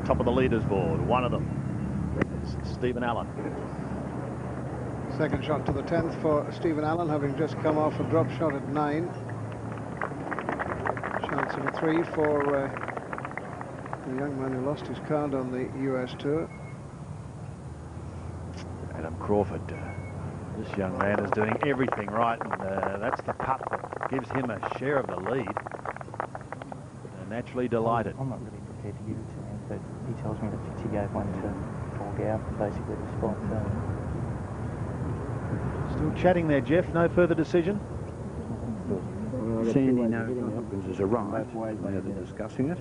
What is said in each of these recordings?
top of the leaders board. One of them is Stephen Allen. Second shot to the 10th for Stephen Allen, having just come off a drop shot at 9. Chance of a 3 for the young man who lost his card on the US Tour. Adam Crawford. This young man is doing everything right, and that's the putt that gives him a share of the lead. They're naturally delighted. I'm not really prepared to give it to him, but he tells me that he gave one to Forgout, basically the spot. Still chatting there, Jeff. No further decision? Sandy knows John Hopkins is a right. Now they're discussing it,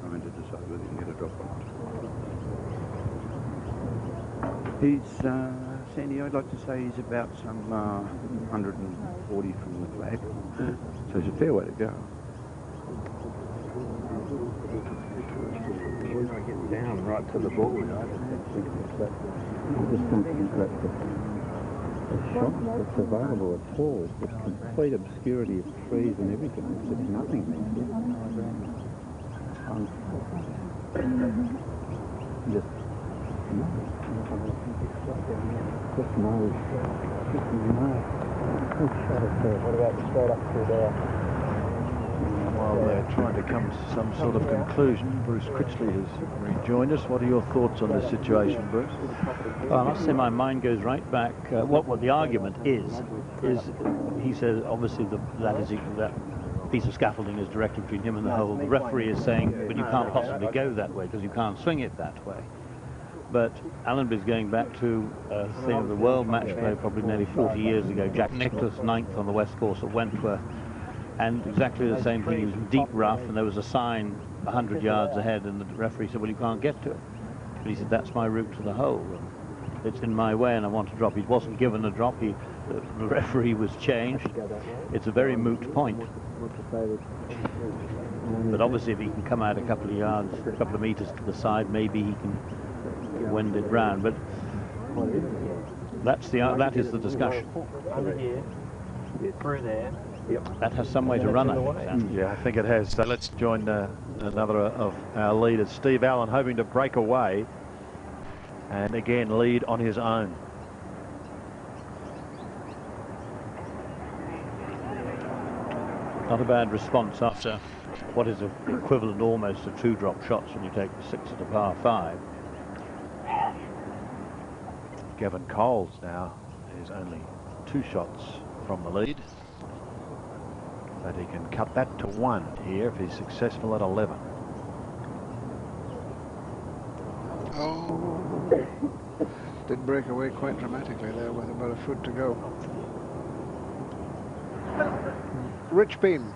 trying to decide whether he can get a drop or not. He's, Sandy, I'd like to say he's about some 140 from the flag. So it's a fair way to go. When I get down right to the ball, I just think that the shot that's available at 4 is just complete obscurity of trees and everything. It's just nothing there. Just no. What about the straight up through there? While they're trying to come to some sort of conclusion, Bruce Critchley has rejoined us. What are your thoughts on this situation, Bruce? Well, I must say my mind goes right back. What the argument is he says obviously that piece of scaffolding is directed between him and the hole. The referee is saying, but you can't possibly go that way because you can't swing it that way. But Allenby's going back to a thing of the world match play probably nearly 40 years ago. Jack Nicklaus, 9th on the West Course at Wentworth. And exactly the same thing. He was deep rough, and there was a sign 100 yards ahead, and the referee said, well, you can't get to it. But he said, that's my route to the hole. It's in my way, and I want to drop. He wasn't given a drop. The referee was changed. It's a very moot point. But obviously, if he can come out a couple of yards, a couple of meters to the side, maybe he can wend it round. But that is the discussion. Over here, through there. Yep. That has some way to run, I think. Yeah, I think it has. So let's join another of our leaders, Steve Allen, hoping to break away and again lead on his own. Not a bad response after what is equivalent almost to 2 drop shots when you take 6 at a par 5. Gavin Coles now is only 2 shots from the lead. But he can cut that to 1 here if he's successful at 11. Oh, did break away quite dramatically there with about a foot to go. Rich Beam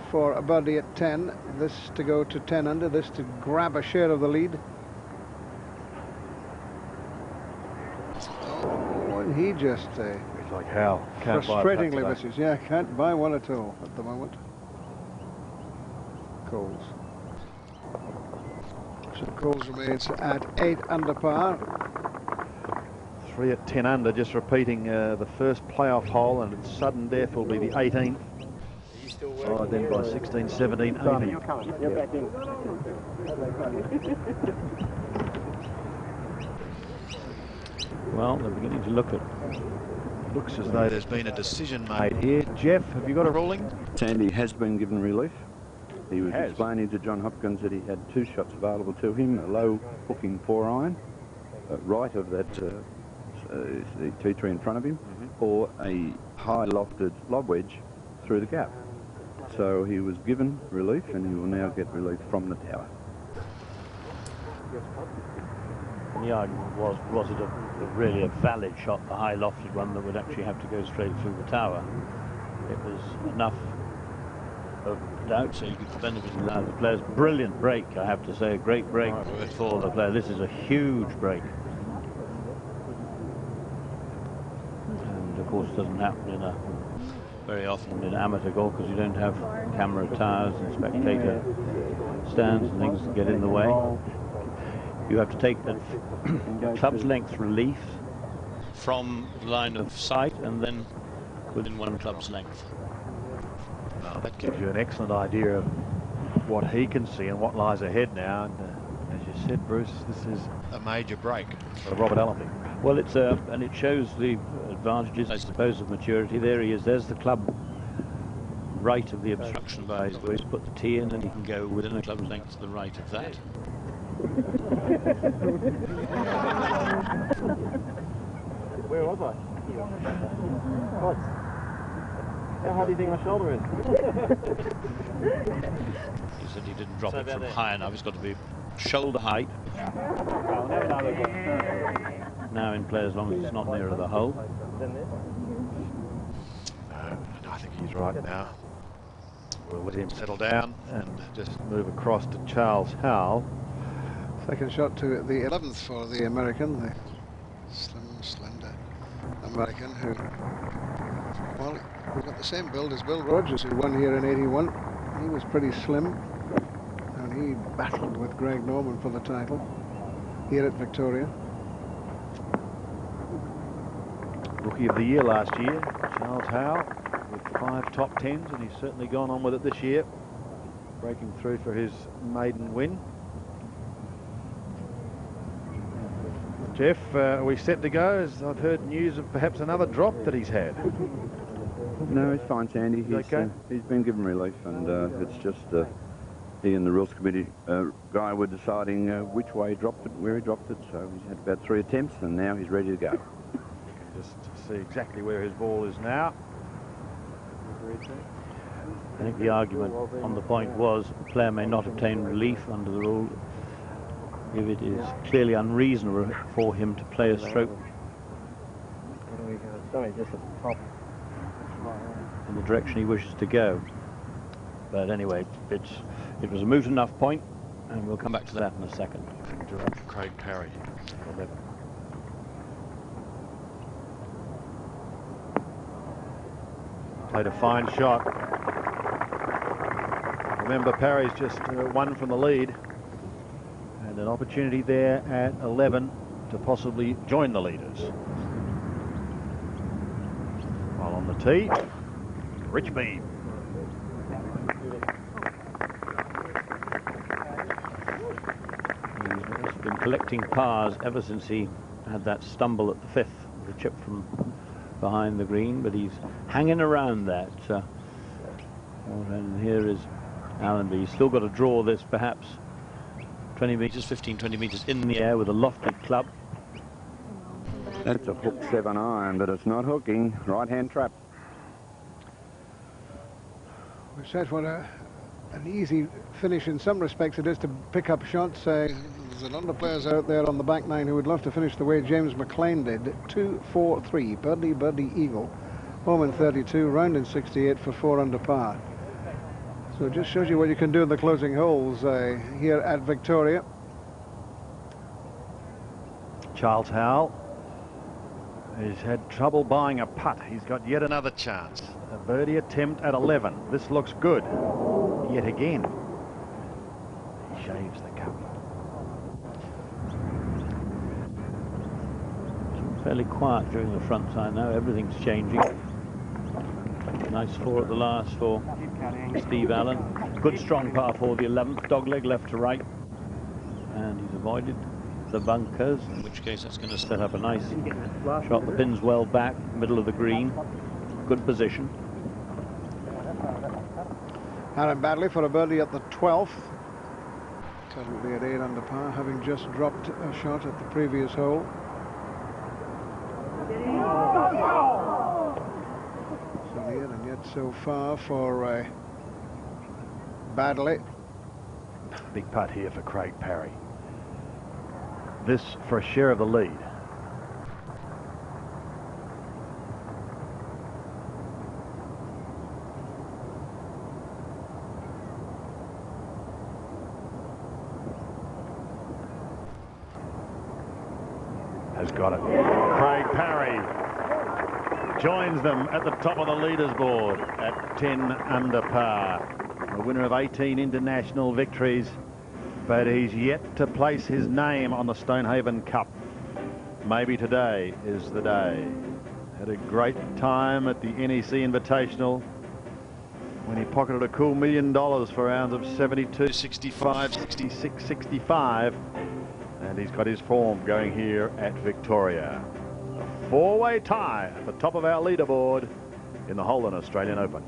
for a birdie at 10. This to go to 10 under. This to grab a share of the lead. Oh, and he just It's like Hal. frustratingly misses. Yeah, can't buy one at all at the moment. Coles. So Coles remains at 8 under par. 3 at 10 under, just repeating the first playoff hole, and its sudden death will be the 18th. Followed then by 16, 17, 18. Well, they're beginning to look at. Looks as though there's been a decision made here. Jeff, have you got a ruling? Sandy has been given relief. He was explaining to John Hopkins that he had 2 shots available to him, a low hooking 4-iron, right of that the tee tree in front of him, or a high lofted lob wedge through the gap. So he was given relief, and he will now get relief from the tower. The argument was it really a valid shot, the high lofted one that would actually have to go straight through the tower? It was enough of doubt, so you could benefit from that. The player's brilliant break, I have to say, a great break for the player. This is a huge break. And of course, it doesn't happen very often in amateur golf because you don't have camera towers and spectator stands and things to get in the way. You have to take the club's length relief from the line of sight and then within 1 club's length. Well, that gives you an excellent idea of what he can see and what lies ahead now. And said, Bruce, this is a major break for Robert Allenby. Well, it's and it shows the advantages, I suppose, of maturity. There he is. There's the club right of the obstruction by where he's put the tee in, and he can go within a club's length to the right of that. Where was I? What? How hard do you think my shoulder is? He said he didn't drop it from high enough. It's got to be shoulder height. Now in play as long as it's not nearer the hole. No, I think he's right now. We'll let him settle down and just move across to Charles Howell. Second shot to the 11th for the American, the slender American who, well, we've got the same build as Bill Rogers, who won here in '81. He was pretty slim, and he battled with Greg Norman for the title here at Victoria. Rookie of the year last year, Charles Howell, with 5 top 10s, and he's certainly gone on with it this year, breaking through for his maiden win. Jeff, are we set to go? As I've heard news of perhaps another drop that he's had. No, he's fine, Sandy. He's, okay. He's been given relief, and it's just he and the rules committee guy were deciding which way he dropped it, where he dropped it. So he's had about 3 attempts, and now he's ready to go. Just see exactly where his ball is now. I think the argument on the point was the player may not obtain relief under the rule if it is clearly unreasonable for him to play a stroke in the direction he wishes to go. But anyway, it was a moot enough point, and we'll come back to that in a second. Craig Parry. Played a fine shot. Remember, Parry's just 1 from the lead, and an opportunity there at 11 to possibly join the leaders. While on the tee, Rich Beem. He's been collecting pars ever since he had that stumble at the 5th, the chip from behind the green, but he's hanging around that. And here is Allenby. He's still got to draw this perhaps 20 metres, 15, 20 metres in the air with a lofted club. That's a hook 7 iron, but it's not hooking. Right-hand trap. We said what an easy finish in some respects it is to pick up shots. There's a lot of players out there on the back nine who would love to finish the way James McLean did. 2-4-3, birdie, birdie, eagle. Home in 32, round in 68 for 4 under par. So it just shows you what you can do in the closing holes here at Victoria. Charles Howell has had trouble buying a putt. He's got yet another chance. A birdie attempt at 11. This looks good. Yet again, he shaves the cup. Fairly quiet during the front side now. Everything's changing. Nice 4 at the last for Steve Allen. Good strong par for the 11th. Dogleg left to right. And he's avoided the bunkers, in which case that's going to set up a nice shot. The pin's well back, middle of the green. Good position. Aaron Baddeley for a birdie at the 12th. Currently at 8 under par, having just dropped a shot at the previous hole. So near and yet so far for Baddeley. Big putt here for Craig Parry. This for a share of the lead. Has got it. Craig Parry joins them at the top of the leaders board at 10 under par. A winner of 18 international victories, but he's yet to place his name on the Stonehaven Cup. Maybe today is the day. Had a great time at the NEC Invitational when he pocketed a cool $1 million for rounds of 72, 65, 66, 65. he's got his form going here at Victoria. A four-way tie at the top of our leaderboard in the Holden Australian Open.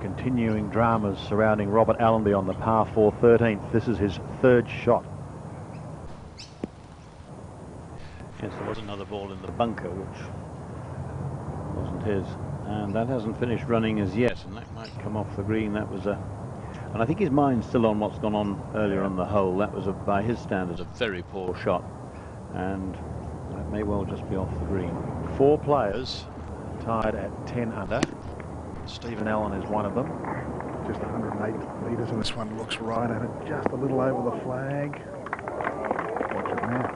Continuing dramas surrounding Robert Allenby on the par 4 13th. This is his third shot. Yes, there was another ball in the bunker which wasn't his, and that hasn't finished running as yet, and that might come off the green. That was and I think his mind's still on what's gone on earlier on the hole. That was by his standards a very poor shot, and that may well just be off the green. 4 players tied at 10 under. Stephen Allen is one of them. Just 108 metres, and this one looks right at it, just a little over the flag. Watch it now.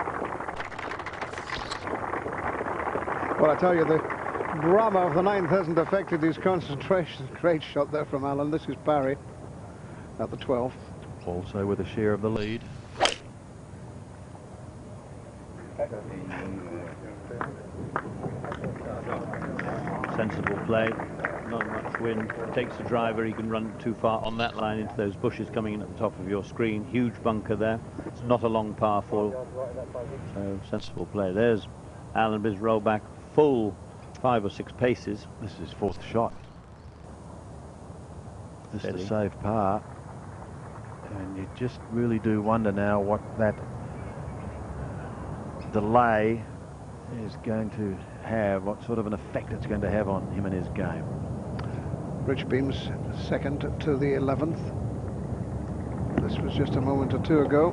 Well, I tell you, the drama of the 9th hasn't affected his concentration. Great shot there from Allen. This is Parry at the 12th. Also with a share of the lead. Sensible play. Not much wind. Takes the driver. He can run too far on that line into those bushes coming in at the top of your screen. Huge bunker there. It's not a long par 4. So sensible play. There's Allenby's roll back full 5 or 6 paces. This is his 4th shot. This is a safe par. And you just really do wonder now what that delay is going to have, what sort of an effect it's going to have on him and his game. Rich Beams second to the 11th. This was just a moment or two ago.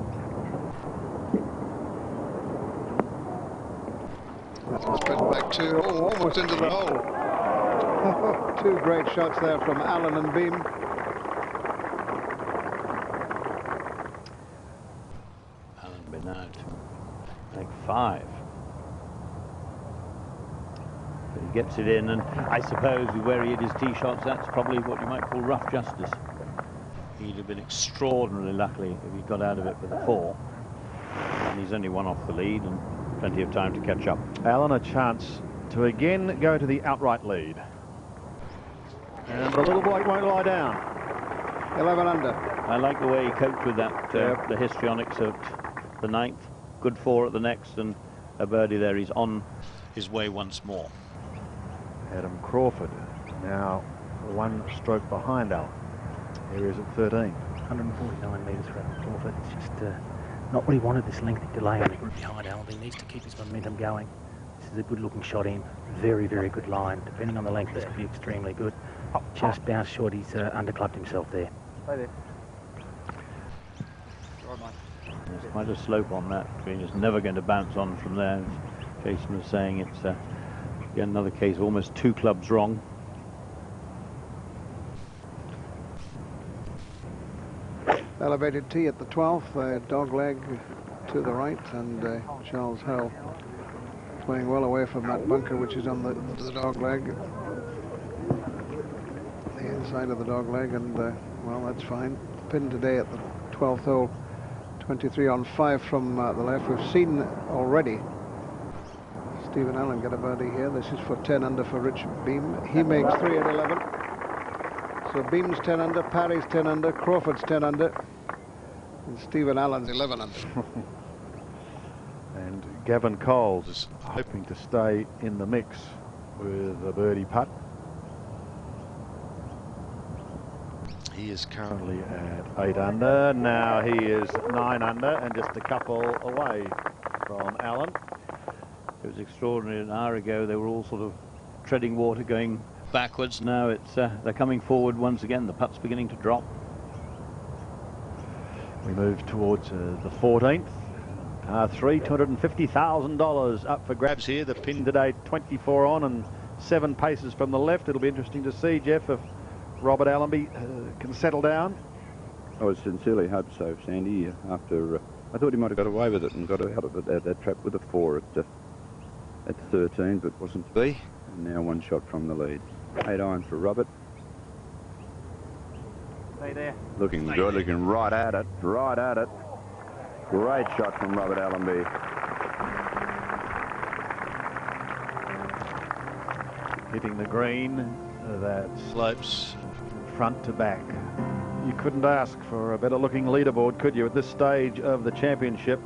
That's been back to almost into the hole. 2 great shots there from Allen and Beam. Allenby now to make 5. But he gets it in, and I suppose where he hit his tee shots, that's probably what you might call rough justice. He'd have been extraordinarily lucky if he got out of it with a 4. And he's only 1 off the lead and plenty of time to catch up. Allen a chance to again go to the outright lead. And the little bloke won't lie down. 11 under. I like the way he coped with that, the histrionics at the 9th. Good 4 at the next, and a birdie there. He's on his way once more. Adam Crawford now 1 stroke behind Allen. Here he is at 13. 149 metres for Adam Crawford. It's just not what he wanted, this lengthy delay on the group behind Allen. He needs to keep his momentum going. This is a good looking shot in. Very, very good line. Depending on the length, this could be extremely good. Just bounced short. He's underclubbed himself there. Stay there. There's quite a slope on that. He's never going to bounce on from there. As Jason was saying, it's again another case, almost 2 clubs wrong. Elevated tee at the 12th, dog leg to the right, and Charles Howell playing well away from that bunker, which is on the dog leg, the inside of the dog leg, and well, that's fine. Pin today at the 12th hole, 23 on 5 from the left. We've seen already Stephen Allen get a birdie here. This is for 10 under for Rich Beem. He makes 3 at 11. So Beam's 10 under, Parry's 10 under, Crawford's 10 under, and Stephen Allen's 11 under. And Gavin Coles is hoping to stay in the mix with a birdie putt. He is currently at 8 under. Now he is 9 under and just a couple away from Allen. It was extraordinary. An hour ago they were all sort of treading water, going backwards. Now it's they're coming forward once again. The putt's beginning to drop. We move towards the 14th. $250,000 up for grabs here. The pin today 24 on and 7 paces from the left. It'll be interesting to see, Jeff, if Robert Allenby can settle down. I would sincerely hope so, Sandy. After I thought he might have got away with it and got out of that trap with a 4 at 13, but wasn't to be. And now 1 shot from the lead. 8 iron for Robert. Stay there. Looking good, looking right at it, right at it. Great shot from Robert Allenby. Hitting the green that slopes front to back. You couldn't ask for a better looking leaderboard, could you, at this stage of the championship?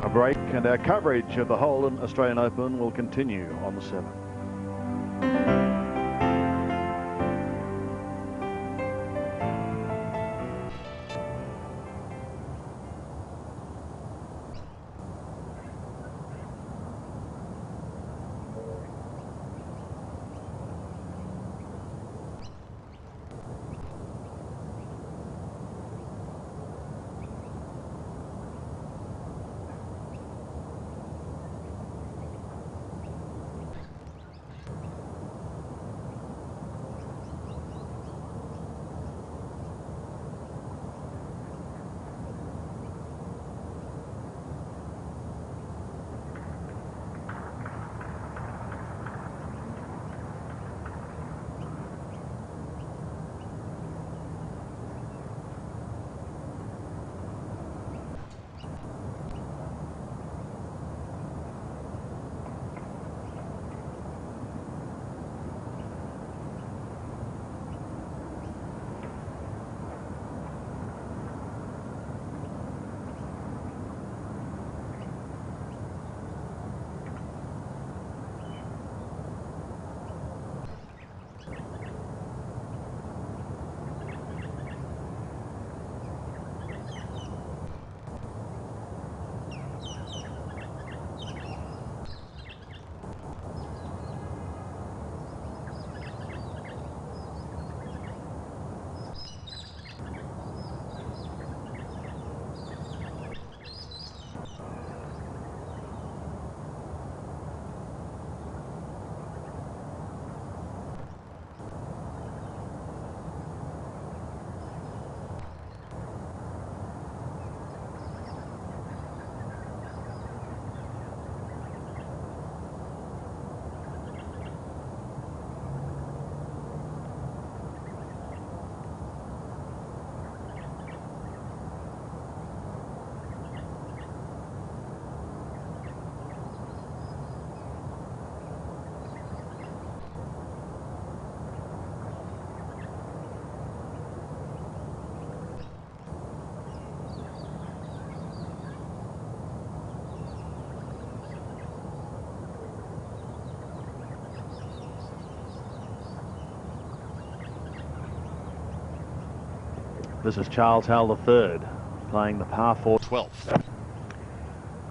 A break, and our coverage of the Holden Australian Open will continue on the 7th. This is Charles Howell III playing the par 4 12th.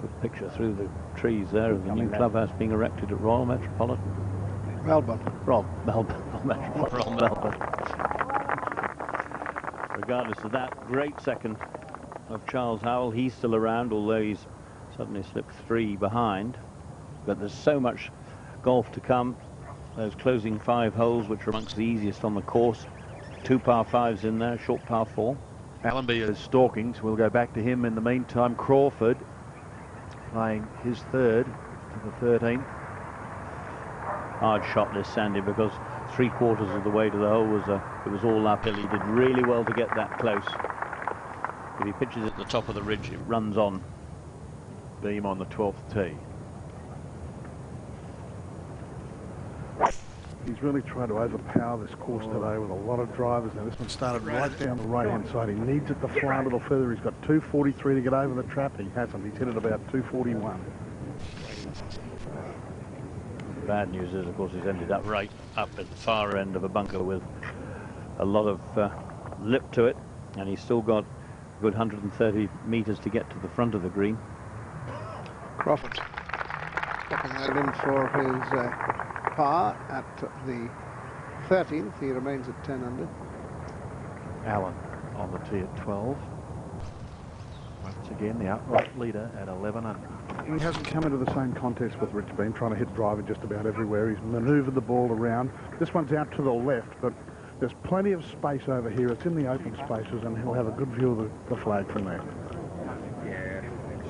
Good picture through the trees there of the new clubhouse being erected at Royal Metropolitan. Melbourne. Melbourne. Regardless of that, great second of Charles Howell. He's still around, although he's suddenly slipped 3 behind. But there's so much golf to come. Those closing 5 holes, which are amongst the easiest on the course. 2 par 5s in there, short par 4. Allenby is stalking, so we'll go back to him. In the meantime, Crawford playing his 3rd to the 13th. Hard shot this, Sandy, because 3/4 of the way to the hole was it was all uphill. He did really well to get that close. If he pitches at the top of the ridge, it runs on. Beam on the 12th tee. He's really tried to overpower this course today with a lot of drivers. Now this one started right down the right-hand side. He needs it to fly a little further. He's got 243 to get over the trap. He hasn't. He's hit it about 241. Bad news is, of course, he's ended up right up at the far end of a bunker with a lot of lip to it, and he's still got a good 130 metres to get to the front of the green. Crawford dropping that in for his par at the 13th. He remains at 10 under. Allen on the tee at 12. Once again, the outright leader at 11 under. He hasn't come into the same contest with Rich Beem, trying to hit driver just about everywhere. He's manoeuvred the ball around. This one's out to the left, but there's plenty of space over here. It's in the open spaces, and he'll have a good view of the flag from there.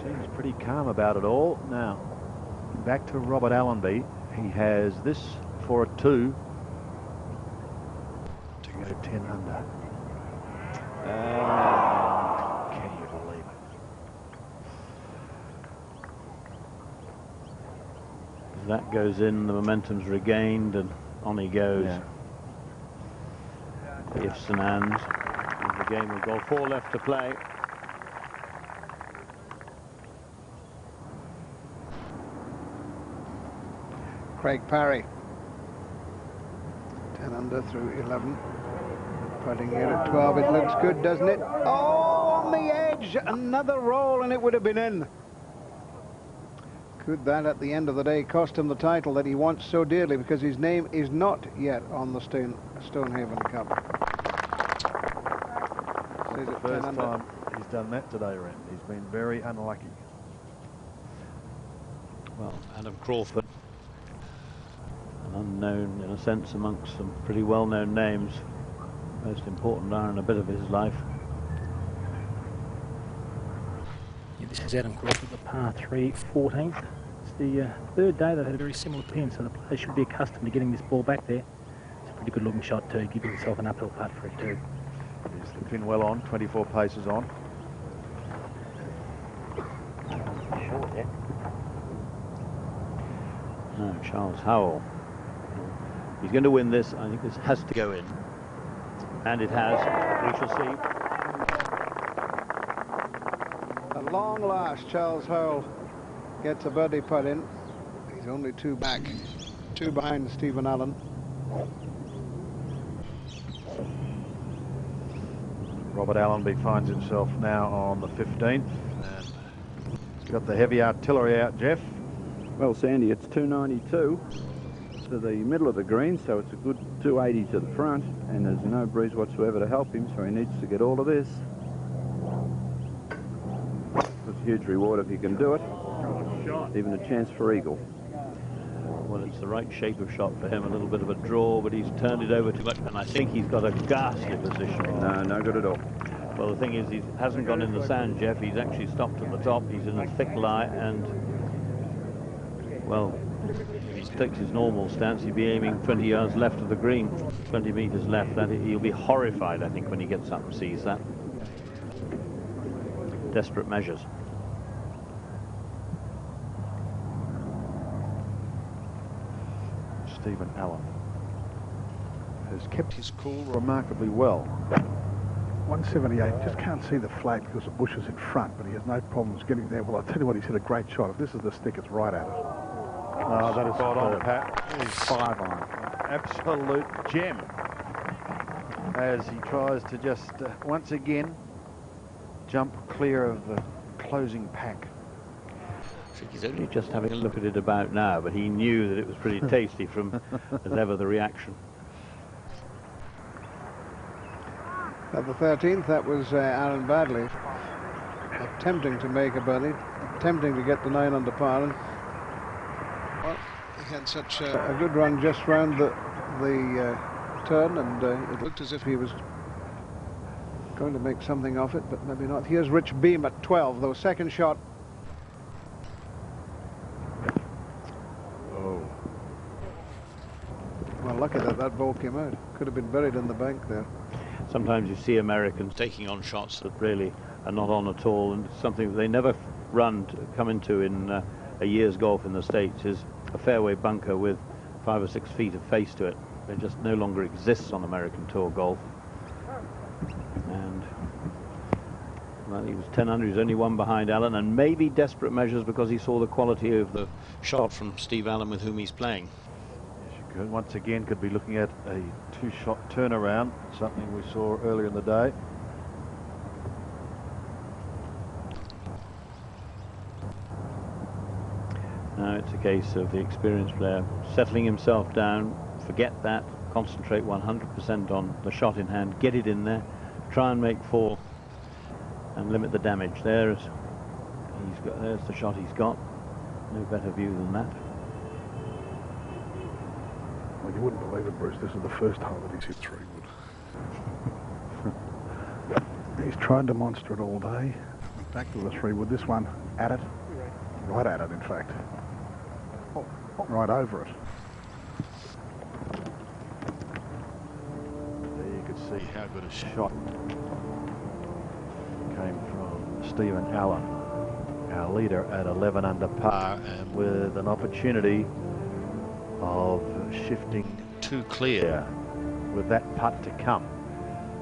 Seems pretty calm about it all. Now, back to Robert Allenby. He has this for a 2 to go 10 under. Can you believe it? As that goes in, the momentum's regained, and on he goes. Yeah. Ifs and ands. The game will go 4 left to play. Craig Parry, 10 under through 11. Putting here at 12. It looks good, doesn't it? Oh, on the edge. Another roll and it would have been in. Could that at the end of the day cost him the title that he wants so dearly, because his name is not yet on the Stonehaven Cup. First time he's done that today, Ren. He's been very unlucky. Well, Adam Crawford, an unknown in a sense amongst some pretty well-known names. Most important iron a bit of his life. Yeah, this is Adam Crawford, the par 3 14th. It's the 3rd day they've had a very similar pin, so the players should be accustomed to getting this ball back there. It's a pretty good looking shot too, giving himself an uphill putt for it too. He's the pin well on, 24 paces on. Short, yeah. No, Charles Howell. He's going to win this. I think this has to go in. And it has. We shall see. At long last, Charles Howell gets a birdie putt in. He's only 2 back. 2 behind Stephen Allen. Robert Allenby finds himself now on the 15th. And he's got the heavy artillery out, Jeff. Well, Sandy, it's 292 to the middle of the green, so it's a good 280 to the front, and there's no breeze whatsoever to help him, so he needs to get all of this. It's a huge reward if he can do it. Even a chance for eagle. Well, it's the right shape of shot for him. A little bit of a draw, but he's turned it over too much, and I think he's got a ghastly position. No, no good at all. Well, the thing is, he hasn't gone in the sand, Jeff. He's actually stopped at the top. He's in a thick lie, and, well, if he takes his normal stance, he'd be aiming 20 yards left of the green, 20 metres left. That he'll be horrified, I think, when he gets up and sees that. Desperate measures. Stephen Allen has kept his cool remarkably well. 178, just can't see the flag because the bush is in front, but he has no problems getting there. Well, I'll tell you what, he's hit a great shot. If this is the stick, it's right at it. Oh, that is spot on, Pat. He's 5 iron. Absolute gem. as he tries to just once again jump clear of the closing pack. I think he's only just having a look at it about now, but he knew that it was pretty tasty from, as ever, the reaction. At the 13th, that was Aaron Baddeley attempting to make a birdie, attempting to get the 9 under par. And, well, he had such a good run just round the turn, and it looked as if he was going to make something of it, but maybe not. Here's Rich Beem at 12, though. Second shot. Well, lucky that that ball came out. Could have been buried in the bank there. Sometimes you see Americans taking on shots that really are not on at all, and something that they never come into in a year's golf in the States is a fairway bunker with 5 or 6 feet of face to it. It just no longer exists on American Tour golf. And well, he was 10 under, he's only one behind Allen, and maybe desperate measures because he saw the quality of the shot from Steve Allen, with whom he's playing. Once again, could be looking at a 2-shot turnaround, something we saw earlier in the day. Now it's a case of the experienced player settling himself down, forget that, concentrate 100% on the shot in hand, get it in there, try and make 4 and limit the damage. There's the shot he's got. No better view than that. Well, you wouldn't believe it, Bruce. This is the first hole that he's hit 3 wood. He's tried to monster it all day. Back to the 3 wood. This one at it. Right at it, in fact. Right over it. There you could see how good a shot came from Stephen Allen, our leader at 11 under par, and with an opportunity of shifting too clear with that putt to come.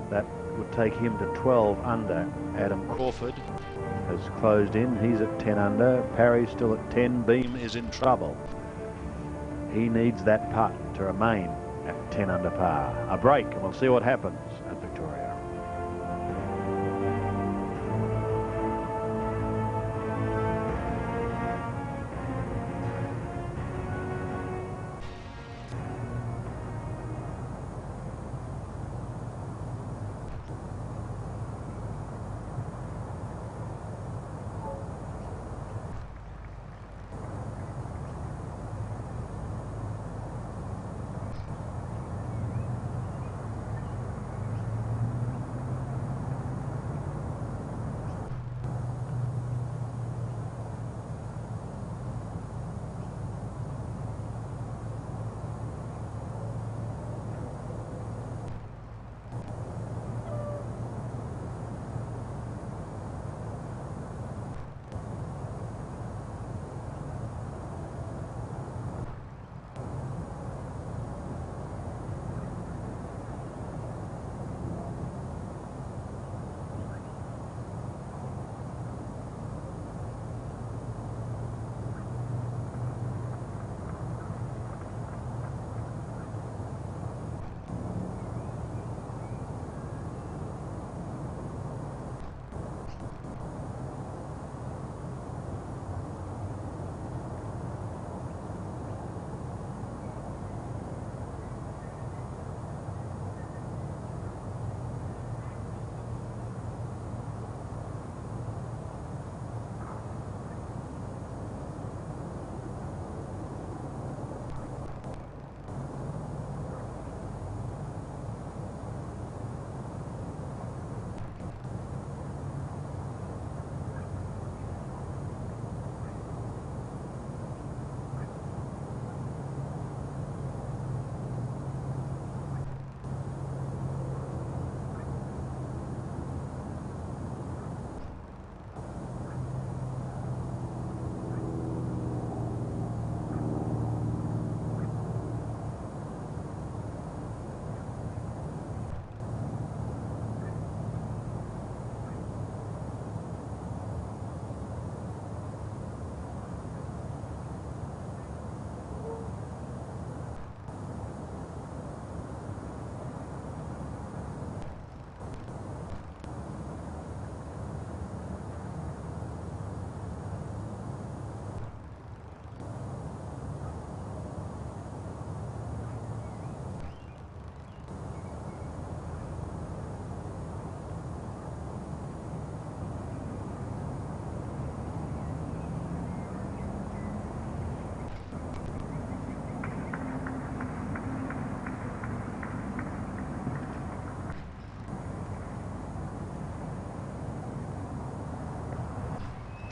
That would take him to 12 under. Adam Crawford has closed in. He's at 10 under. Parry's still at 10. Beam is in trouble. He needs that putt to remain at 10 under par. A break, and we'll see what happens at Victoria.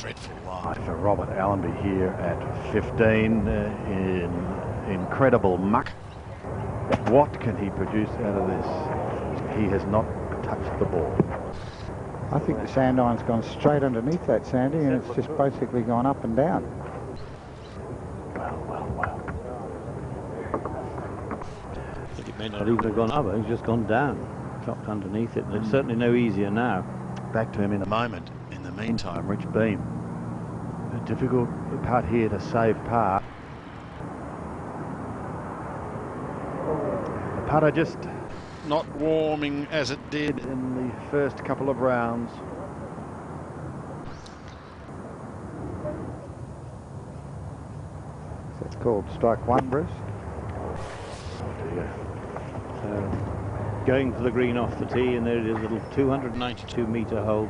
dreadful lie for Robert Allenby here at 15 in incredible muck. What can he produce out of this? He has not touched the ball. I think the sand iron's gone straight underneath that, Sandy, and it's just basically gone up and down. Well. It may not even have gone up, it's just gone down, chopped underneath it. And it's certainly no easier now. Back to him in a moment. In the meantime, Rich Beem. A difficult putt here to save par. The putter just not warming as it did in the first couple of rounds. That's called strike one, Bruce. Oh dear. So going for the green off the tee, and there it is, a little 292-metre hole,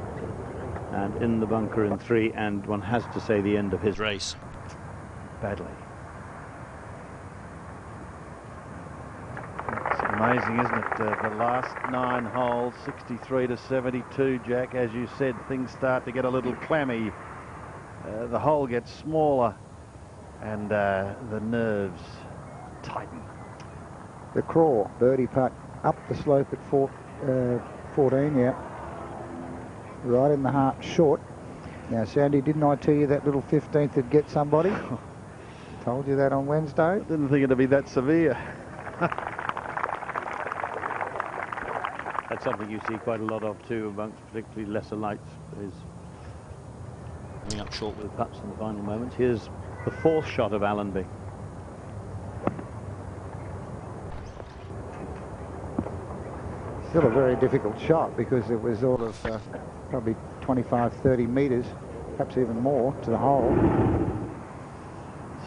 and in the bunker in 3, and one has to say the end of his race. Badly. It's amazing, isn't it? The last 9 holes, 63 to 72, Jack. As you said, things start to get a little clammy. The hole gets smaller, and the nerves tighten. The Craw birdie putt up the slope at 14, yeah. Right in the heart, short. Now, Sandy, didn't I tell you that little 15th would get somebody? Told you that on Wednesday. Didn't think it'd be that severe. That's something you see quite a lot of too, amongst particularly lesser lights, is coming up short with putts in the final moments. Here's the 4th shot of Allenby. Still a very difficult shot because it was all of probably 25, 30 metres, perhaps even more, to the hole.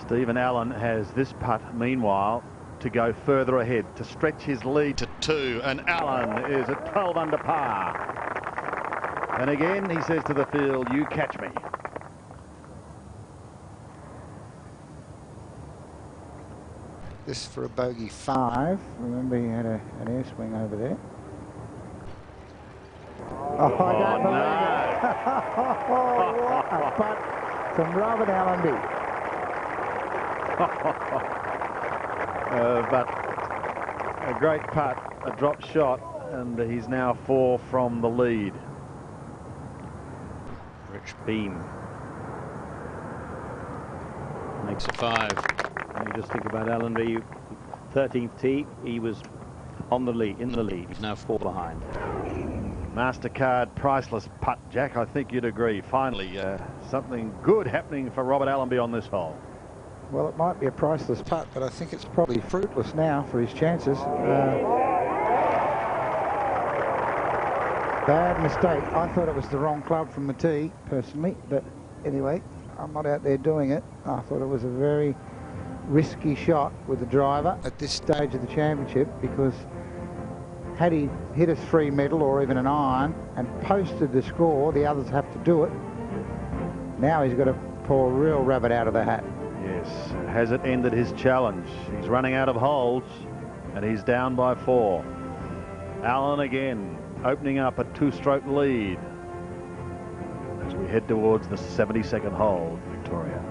Stephen Allen has this putt, meanwhile, to go further ahead, to stretch his lead to 2, and Allen is at 12 under par. And again, he says to the field, you catch me. This for a bogey 5. Remember, he had an air swing over there. Oh, I don't believe it. What a putt from Robert Allenby. But a great putt, a drop shot, and he's now 4 from the lead. Rich Beem makes a 5. And you just think about Allenby, 13th tee, he was on the lead, in the lead. He's now 4 behind. MasterCard priceless putt, Jack. I think you'd agree. Finally, something good happening for Robert Allenby on this hole. Well, it might be a priceless putt, but I think it's probably fruitless now for his chances. Bad mistake. I thought it was the wrong club from the tee, personally. But anyway, I'm not out there doing it. I thought it was a very risky shot with the driver at this stage of the championship, because had he hit a 3 medal or even an iron and posted the score, the others have to do it. Now he's got to pull a real rabbit out of the hat. Yes, has it ended his challenge? He's running out of holes, and he's down by 4. Allen again, opening up a 2-stroke lead as we head towards the 72nd hole, Victoria.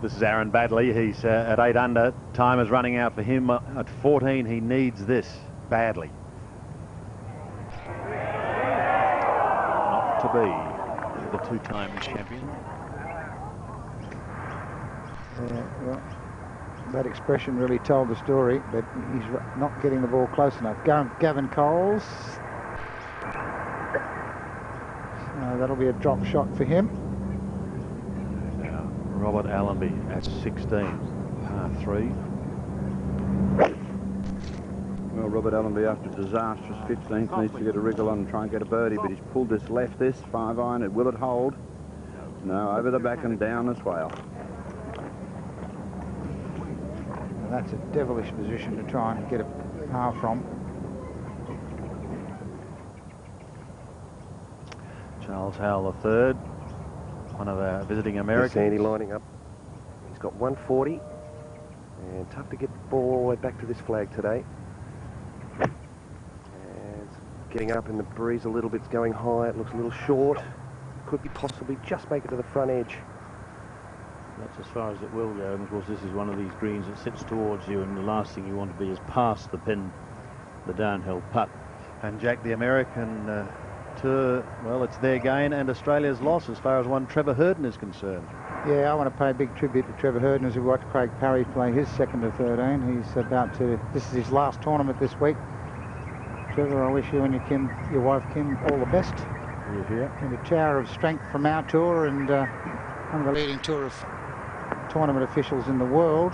This is Aaron Baddeley. He's at 8 under. Time is running out for him. At 14, he needs this badly. Not to be the two-time champion. Well, that expression really told the story, but he's not getting the ball close enough. Gavin Coles. That'll be a drop shot for him. Robert Allenby at 16, par 3. Well, Robert Allenby, after a disastrous 15th, needs to get a wriggle on and try and get a birdie, but he's pulled this left, this 5-iron. Will it hold? No, over the back and down as well. Well, that's a devilish position to try and get a par from. Charles Howell III, one of our visiting Americans. Sandy lining up. He's got 140, and tough to get the ball all the way back to this flag today. And it's getting up in the breeze a little bit. It's going high. It looks a little short. Could be possibly just make it to the front edge. That's as far as it will go, and of course this is one of these greens that sits towards you, and the last thing you want to be is past the pin, the downhill putt. And Jack, the American tour, well, it's their gain and Australia's loss as far as one Trevor Herden is concerned. Yeah, I want to pay a big tribute to Trevor Herden as we watch Craig Parry play his second of 13. He's about to, this is his last tournament this week. Trevor, I wish you and your wife Kim all the best. You're here. And a tower of strength from our tour, and one of the leading tour of tournament officials in the world.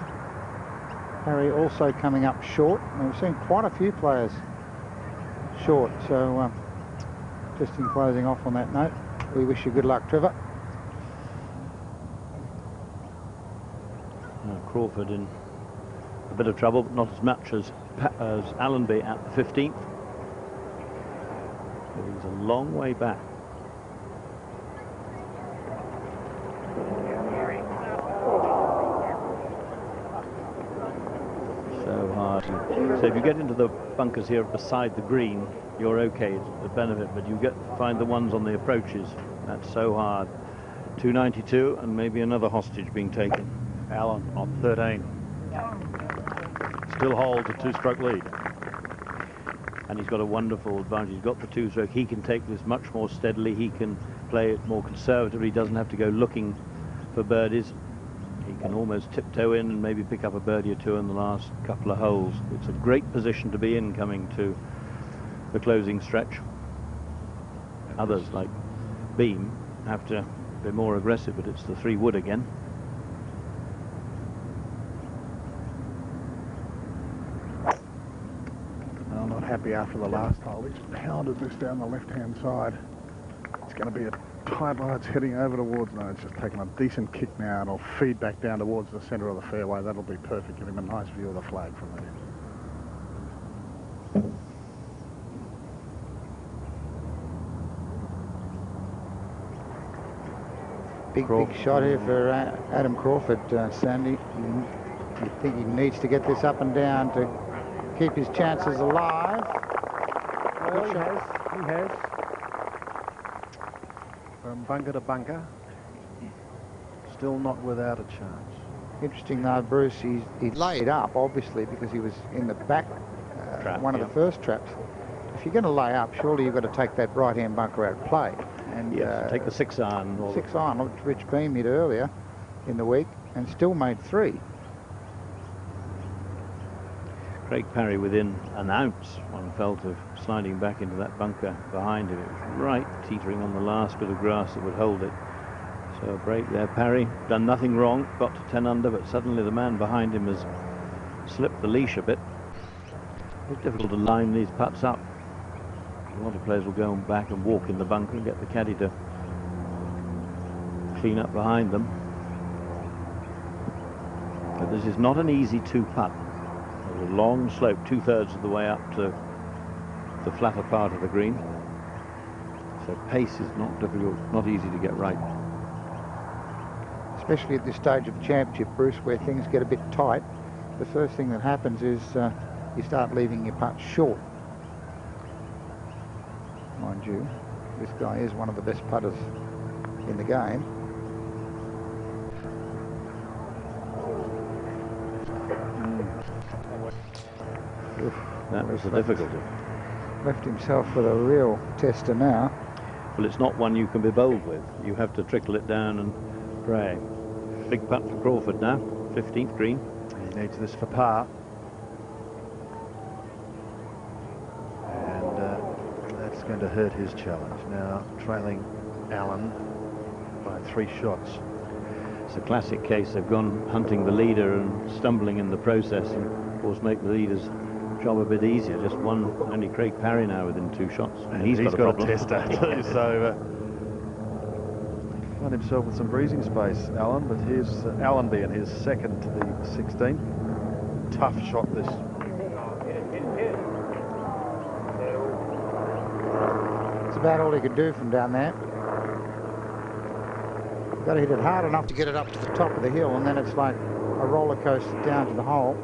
Parry also coming up short. We've seen quite a few players short, so just in closing off on that note, we wish you good luck, Trevor. Crawford in a bit of trouble, but not as much as Allenby at the 15th. But he's a long way back. So hard. So if you get into the bunkers here beside the green, you're okay, it's a benefit, but you find the ones on the approaches. That's so hard. 292 and maybe another hostage being taken. Allen on 13. Still holds a two-stroke lead. And he's got a wonderful advantage. He's got the two-stroke. He can take this much more steadily. He can play it more conservatively. He doesn't have to go looking for birdies. He can almost tiptoe in and maybe pick up a birdie or two in the last couple of holes. It's a great position to be in coming to the closing stretch. Others like Beam have to be more aggressive, but it's the 3-wood again. I'm not happy after the last hole. He's pounded this down the left-hand side. It's going to be a tight line. It's heading over towards, no, it's just taking a decent kick now, and it'll feed back down towards the centre of the fairway. That'll be perfect. Give him a nice view of the flag from there. Big shot here for Adam Crawford, Sandy. I think he needs to get this up and down to keep his chances alive. Well, he has. From bunker to bunker. Still not without a chance. Interesting though, Bruce, he laid up, obviously, because he was in the back, one of the first traps. If you're going to lay up, surely you've got to take that right-hand bunker out of play. And take the 6-iron. 6-iron, which Rich Beam hit earlier in the week, and still made 3. Craig Parry within an ounce, one felt, of sliding back into that bunker behind him. It was right teetering on the last bit of grass that would hold it. So a break there. Parry done nothing wrong, got to 10 under, but suddenly the man behind him has slipped the leash a bit. It's difficult to line these putts up. A lot of players will go back and walk in the bunker and get the caddy to clean up behind them. But this is not an easy 2-putt. There's a long slope, 2/3 of the way up to the flatter part of the green. So pace is not difficult, not easy to get right. Especially at this stage of the championship, Bruce, where things get a bit tight. The first thing that happens is you start leaving your putts short. Mind you, this guy is one of the best putters in the game. That was the difficulty. Left himself with a real tester now. Well, it's not one you can be bold with. You have to trickle it down and pray. Big putt for Crawford now, 15th green. He needs this for par. And that's going to hurt his challenge. Now trailing Allen by 3 shots. It's a classic case. They've gone hunting the leader and stumbling in the process, and of course make the leader's job a bit easier. Just only Craig Parry now within 2 shots, and he's got a tester too. So find himself with some breathing space, Allen. But here's Allenby in his second to the 16. Tough shot this. It's about all he could do from down there. You've got to hit it hard enough to get it up to the top of the hill, and then it's like a roller coaster down to the hole.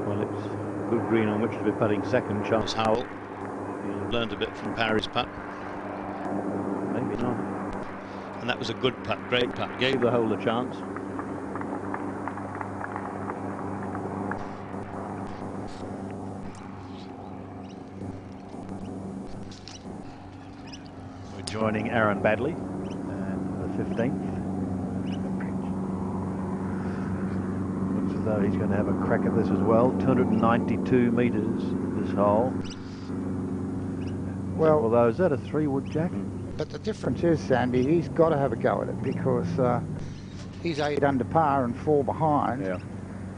Well, it's a good green on which to be putting second. Charles Howell, he learned a bit from Parry's putt. Maybe not. And that was a good putt, great putt. Gave the hole a chance. We're joining Aaron Baddeley and the 15th. Looks as though he's going to have a crack at this as well. 292 metres this hole. Well, although is that a 3-wood, Jack? But the difference is, Sandy, he's got to have a go at it, because he's 8 under par and 4 behind. Yeah.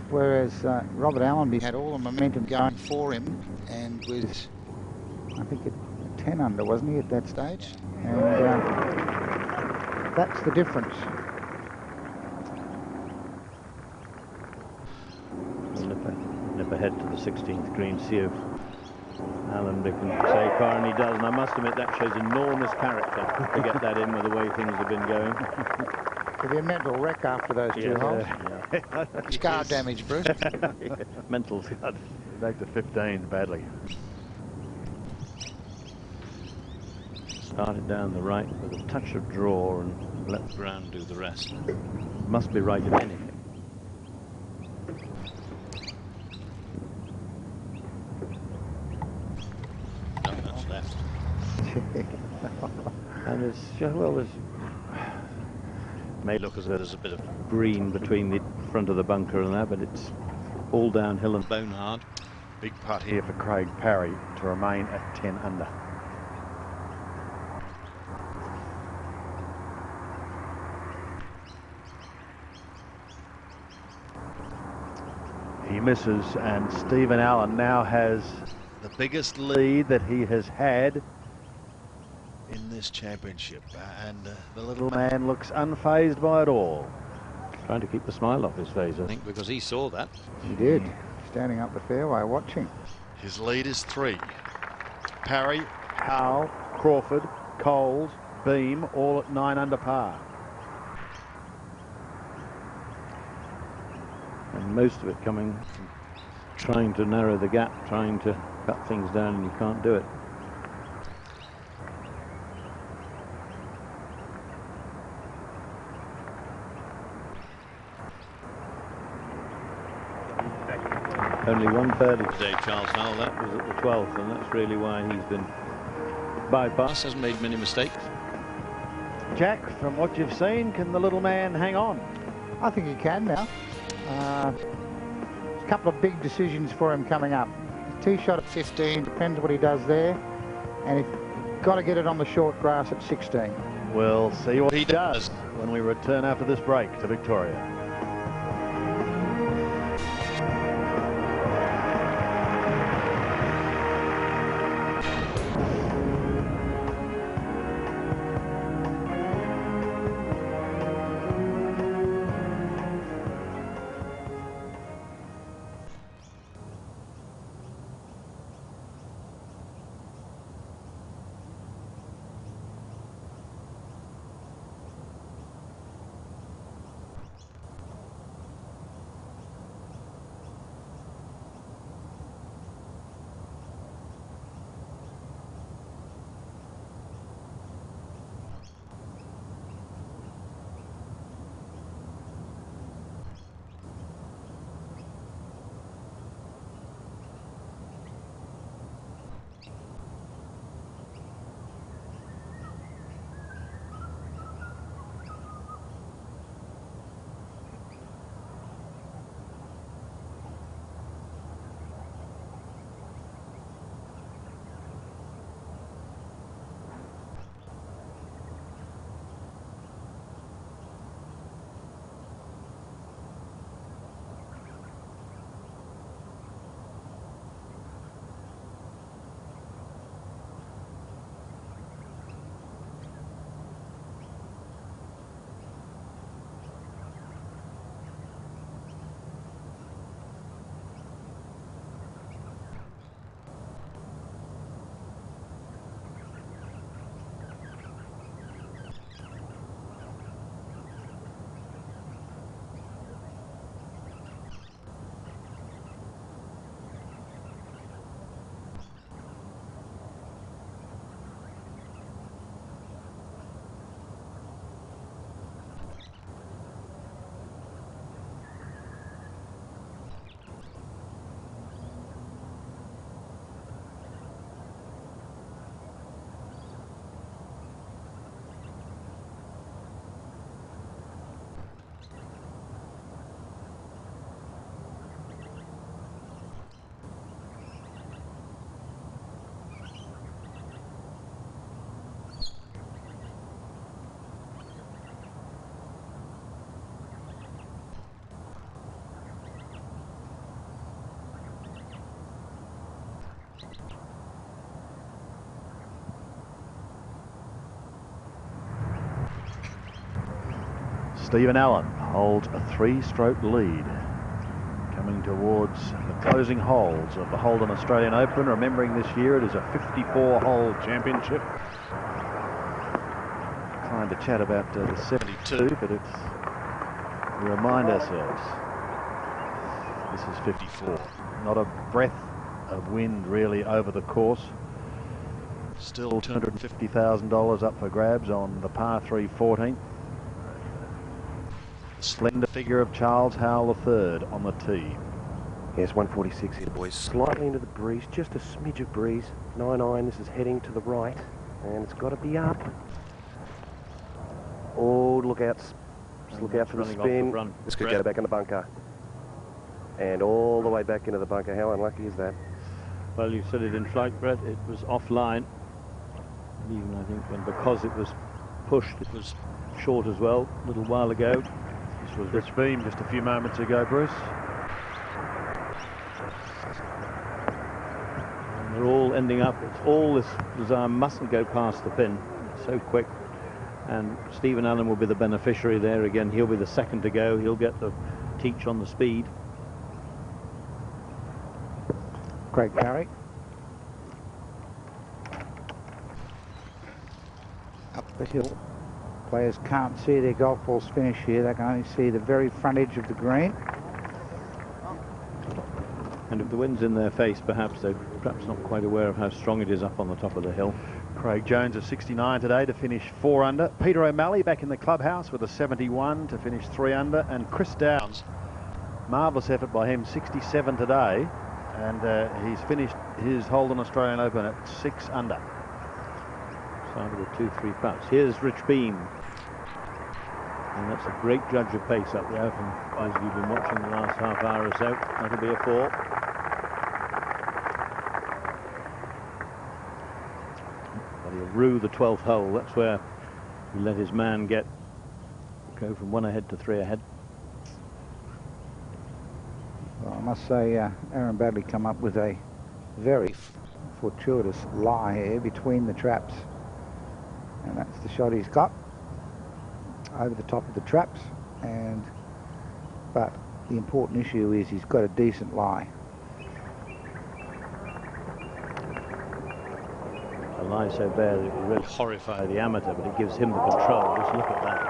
Whereas Robert Allenby had all the momentum going for him, and was, I think, at 10 under, wasn't he, at that stage? And that's the difference. Nip ahead to the 16th green, see if Allenby can say par, and he does. And I must admit, that shows enormous character to get that in with the way things have been going. Could be a mental wreck after those 2 holes. Yeah. Scar damage, Bruce. Mental scar. Back to 15 badly. Started down the right with a touch of draw and let the ground do the rest. Must be right if anything. No, that's left. And it's, well, there's, may look as though there's a bit of green between the front of the bunker and that, but it's all downhill and bone hard. Big putt here for Craig Parry to remain at 10 under. He misses, and Stephen Allen now has the biggest lead that he has had in this championship, and the little man looks unfazed by it all. Trying to keep the smile off his face, I think, because he saw that. He did, standing up the fairway watching. His lead is 3. Parry, Howell, Crawford, Coles, Beam, all at 9 under par. And most of it coming from trying to narrow the gap, trying to cut things down, and you can't do it. Only 130 today, Charles Howell. That was at the 12th, and that's really why he's been bypassed. Hasn't made many mistakes. Jack, from what you've seen, can the little man hang on? I think he can now. A couple of big decisions for him coming up. Tee shot at 15, depends what he does there, and he's got to get it on the short grass at 16. We'll see what he does when we return after this break to Victoria. Stephen Allen holds a 3-stroke lead coming towards the closing holes of the Holden Australian Open. Remembering this year it is a 54-hole championship. Trying to chat about the 72, but it's, we remind ourselves, this is 54. Not a breath of wind really over the course. Still $250,000 up for grabs on the par 3 14th. The slender figure of Charles Howell III on the tee. Yes, 146 here, boys. Slightly into the breeze, just a smidge of breeze. 9-iron, this is heading to the right, and it's got to be up. Oh, look out. Just look out for the spin. This could go back in the bunker. And all the way back into the bunker. How unlucky is that? Well, you said it in flight, Brett. It was offline. Even I think when, because it was pushed, it was short as well a little while ago. This was Rich Beam just a few moments ago, Bruce. And they're all ending up, it's all this desire mustn't go past the pin. It's so quick. And Stephen Allen will be the beneficiary there again. He'll be the second to go. He'll get the teach on the speed. Craig Parry. Up the hill. Players can't see their golf balls finish here. They can only see the very front edge of the green. And if the wind's in their face, perhaps they're perhaps not quite aware of how strong it is up on the top of the hill. Craig Jones of 69 today to finish 4 under. Peter O'Malley back in the clubhouse with a 71 to finish 3 under. And Chris Downs, marvellous effort by him, 67 today. And he's finished his Holden Australian Open at 6 under. Started with 2-3 putts. Here's Rich Beam. And that's a great judge of pace up there from those of you who've been watching the last half hour or so. That'll be a 4. But he'll rue the 12th hole. That's where he let his man go from 1 ahead to 3 ahead. Well, I must say, Aaron Baddeley come up with a very fortuitous lie here between the traps. And that's the shot he's got over the top of the traps. But the important issue is he's got a decent lie. A lie so bad it will really horrify the amateur, but it gives him the control. Just look at that.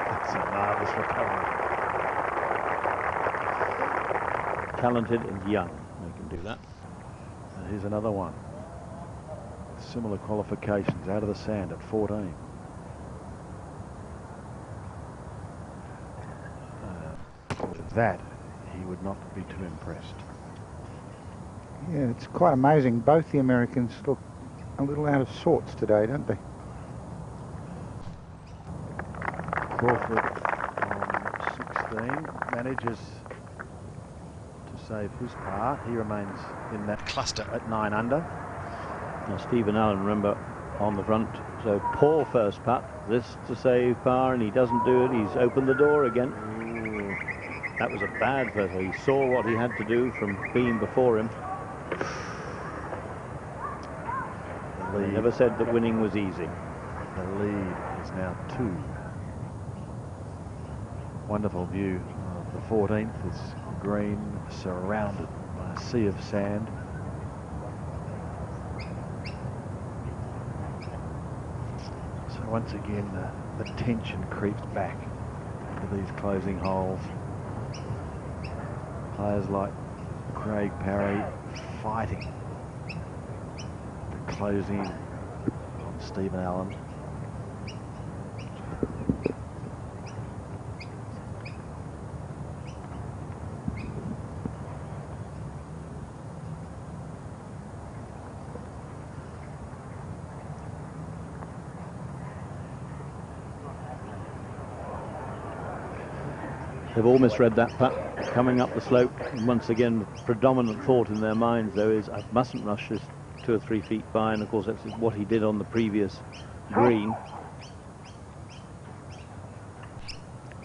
That's a marvellous recovery. Talented and young, they can do that. And here's another one. Similar qualifications, out of the sand at 14. With that, he would not be too impressed. Yeah, it's quite amazing. Both the Americans look a little out of sorts today, don't they? Crawford on 16 manages to save his par. He remains in that cluster at 9 under. Now Stephen Allen, remember, on the front. So poor first putt. This to save par, and he doesn't do it. He's opened the door again. Ooh, that was a bad first. He saw what he had to do from being before him. He never said that winning was easy. The lead is now 2. Wonderful view of the 14th. It's green, surrounded by a sea of sand. So once again, the tension creeps back into these closing holes. Players like Craig Parry fighting to close in on Stephen Allen. They've all misread that putt coming up the slope. And once again, the predominant thought in their minds, though, is I mustn't rush this 2 or 3 feet by. And of course, that's what he did on the previous green.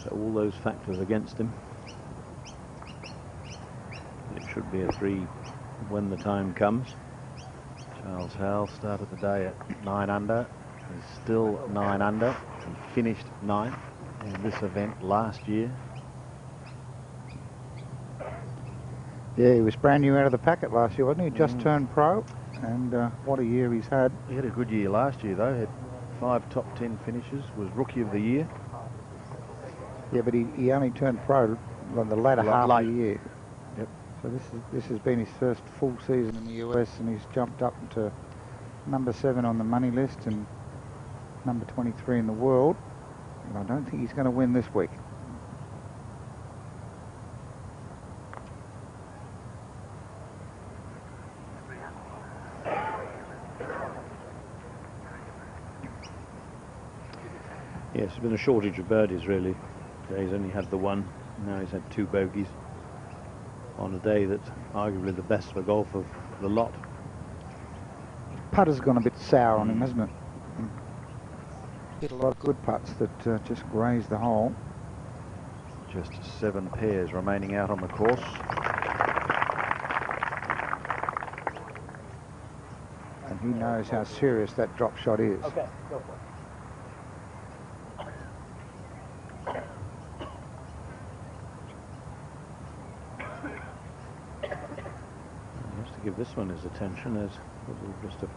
So all those factors against him. It should be a 3 when the time comes. Charles Howell started the day at 9 under. Is still 9 under. He finished 9th. in this event last year. Yeah, he was brand new out of the packet last year, wasn't he? Just turned pro, and what a year he's had. He had a good year last year, though. Had 5 top 10 finishes, was Rookie of the Year. Yeah, but he only turned pro on the latter half of the year. Yep. So this has been his first full season in the US, and he's jumped up to number 7 on the money list and number 23 in the world. And I don't think he's going to win this week. Yes, there's been a shortage of birdies, really. He's only had the one. Now he's had 2 bogeys on a day that's arguably the best for golf of the lot. Putter's gone a bit sour on him, hasn't it? Hit a lot of good putts that just graze the hole. Just 7 pairs remaining out on the course. And he knows how serious that drop shot is. Okay, go for it. Give this one his attention. There's just a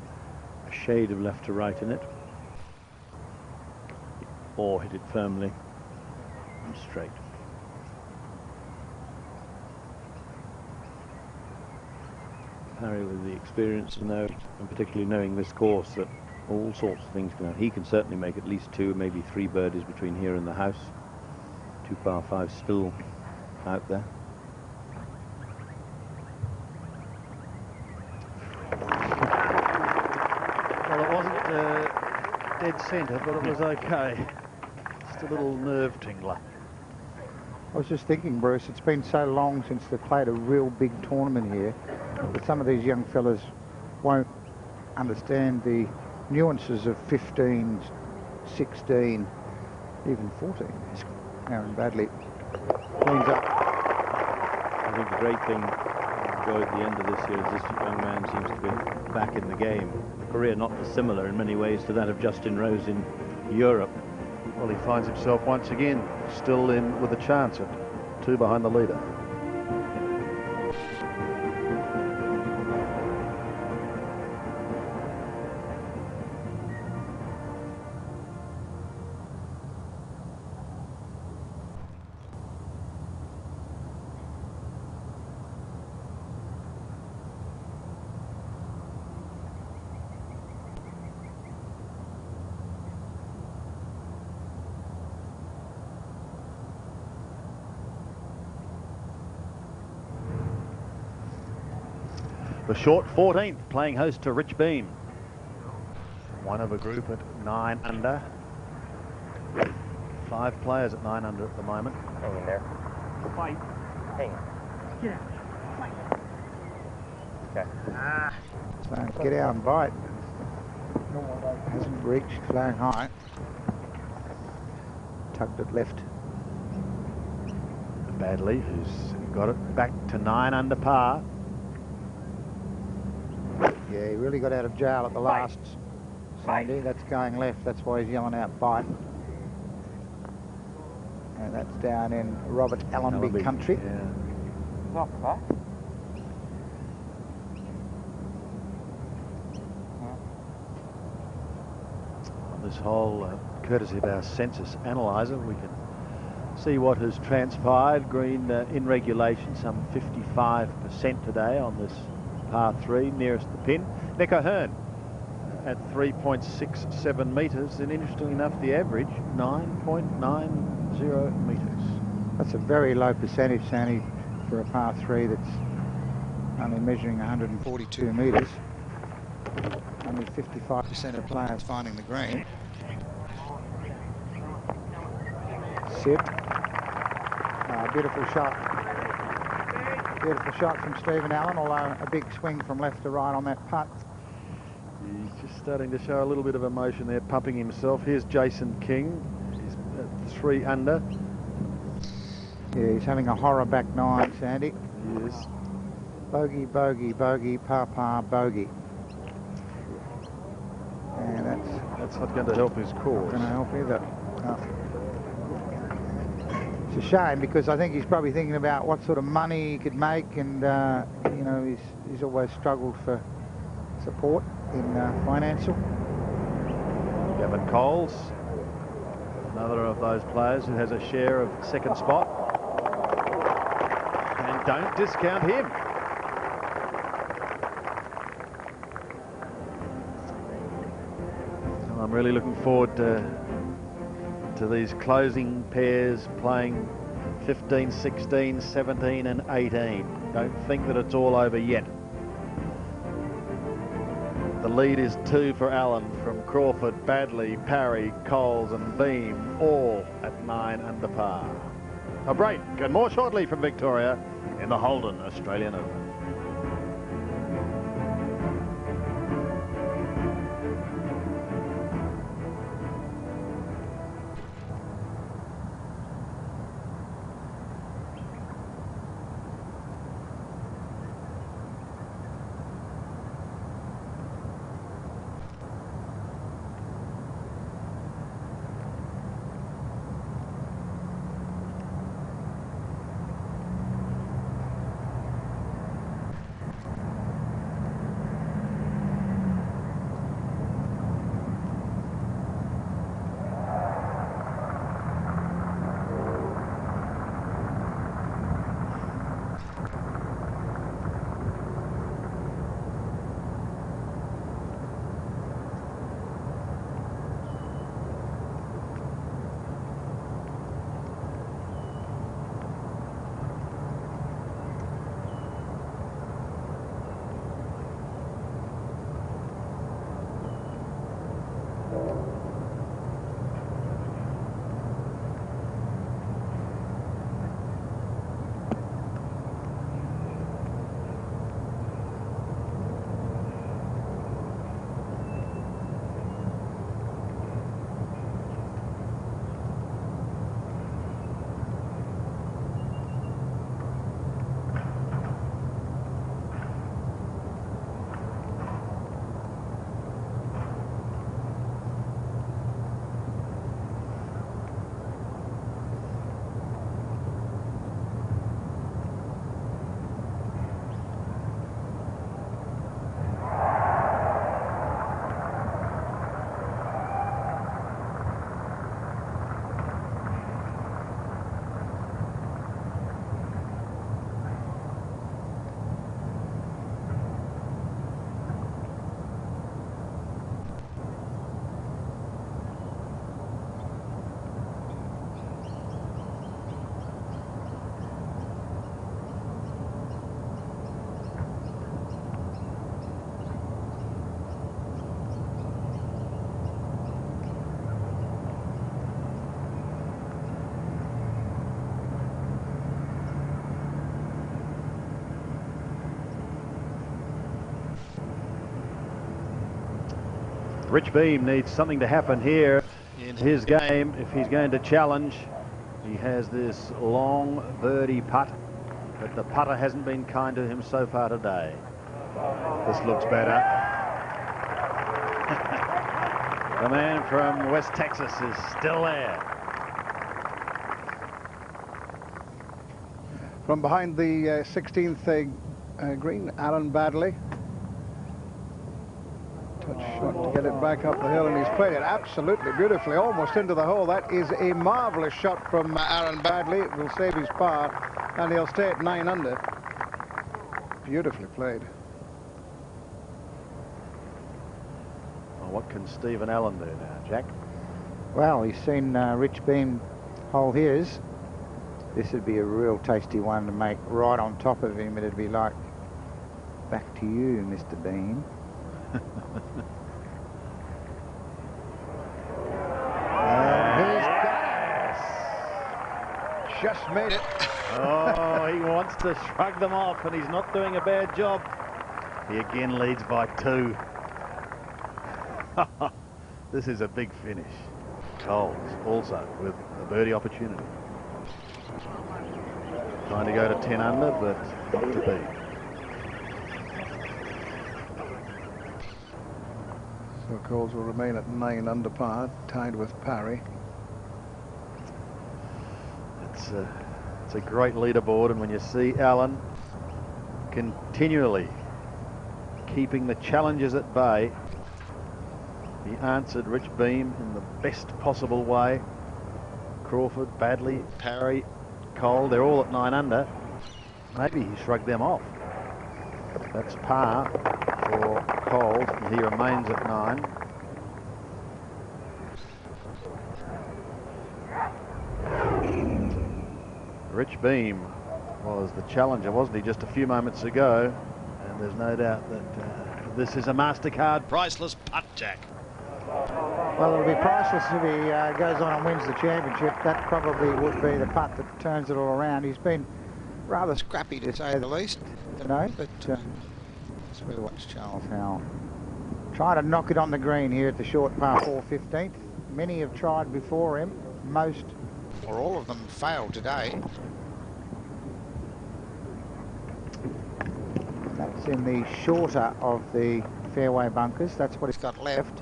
shade of left to right in it, or hit it firmly and straight. Parry, with the experience to know, and particularly knowing this course, that all sorts of things can happen. He can certainly make at least 2, maybe 3 birdies between here and the house. 2 par 5s still out there. Dead centre, but it was okay. Just a little nerve tingler. I was just thinking, Bruce, it's been so long since they've played a real big tournament here that some of these young fellas won't understand the nuances of 15, 16, even 14. Aaron Bradley cleans up. I think the great thing, Joe, at the end of this year is this young man seems to be back in the game. A career not dissimilar in many ways to that of Justin Rose in Europe. Well, he finds himself once again still in with a chance at 2 behind the leader. The short 14th, playing host to Rich Beem. One of a group at 9 under. 5 players at 9 under at the moment. Hang in there. Fight. Hang on. Yeah. Okay. So get out and bite. Hasn't reached, flying high. Tugged it left. Badley, who's got it back to 9 under par. Yeah, he really got out of jail at the last, Sandy. That's going left. That's why he's yelling out bite. And that's down in Robert Allenby country. Yeah. Not bad. On this hole, courtesy of our census analyzer, we can see what has transpired. Green in regulation, some 55% today on this par 3 nearest the pin. Nick O'Hearn at 3.67 metres, and interestingly enough, the average 9.90 metres. That's a very low percentage, Sandy, for a par 3 that's only measuring 142 metres. Only 55% of players finding the green. Sid. Beautiful shot. Beautiful shot from Stephen Allen, although a big swing from left to right on that putt. He's just starting to show a little bit of emotion there, pumping himself. Here's Jason King. He's at 3 under. Yeah, he's having a horror back 9, Sandy. He is. Bogey, bogey, bogey, par, bogey. And that's not going to help his cause. Not going to help either. No. it's a shame because I think he's probably thinking about what sort of money he could make, and you know, he's always struggled for support in financial. Gavin Coles, another of those players who has a share of second spot. And don't discount him. So I'm really looking forward to these closing pairs playing 15, 16, 17 and 18. Don't think that it's all over yet. The lead is 2 for Allen from Crawford, Badley, Parry, Coles and Beam, all at 9 under par. A break and more shortly from Victoria in the Holden Australian Open. Rich Beem needs something to happen here in his game if he's going to challenge. He has this long birdie putt, but the putter hasn't been kind to him so far today. This looks better. The man from West Texas is still there. From behind the 16th green, Aaron Badley. Touch shot to get it back up the hill, and he's played it absolutely beautifully, almost into the hole. That is a marvellous shot from Aaron Badley. It will save his par, and he'll stay at 9 under. Beautifully played. Well, what can Stephen Allen do now, Jack? Well, he's seen Rich Beem hole his. This would be a real tasty one to make right on top of him. It'd be like, back to you, Mr. Beam. Just made it. Oh, he wants to shrug them off, and he's not doing a bad job. He again leads by 2. This is a big finish. Coles also with a birdie opportunity. Trying to go to 10 under, but not to be. So Coles will remain at 9 under par, tied with Parry. It's it's a great leaderboard, and when you see Allen continually keeping the challengers at bay, he answered Rich Beem in the best possible way. Crawford, Badley, Parry, Cole, they're all at 9 under. Maybe he shrugged them off. That's par for Cole. He remains at 9. Rich Beem was the challenger, wasn't he, just a few moments ago? And there's no doubt that this is a MasterCard priceless putt, Jack. Well, it'll be priceless if he goes on and wins the championship. That probably would be the putt that turns it all around. He's been rather scrappy, to say the least, today, but as we watch Charles Howell try to knock it on the green here at the short par 4 15th. Many have tried before him. Most or all of them failed today. That's in the shorter of the fairway bunkers. That's what he's got left.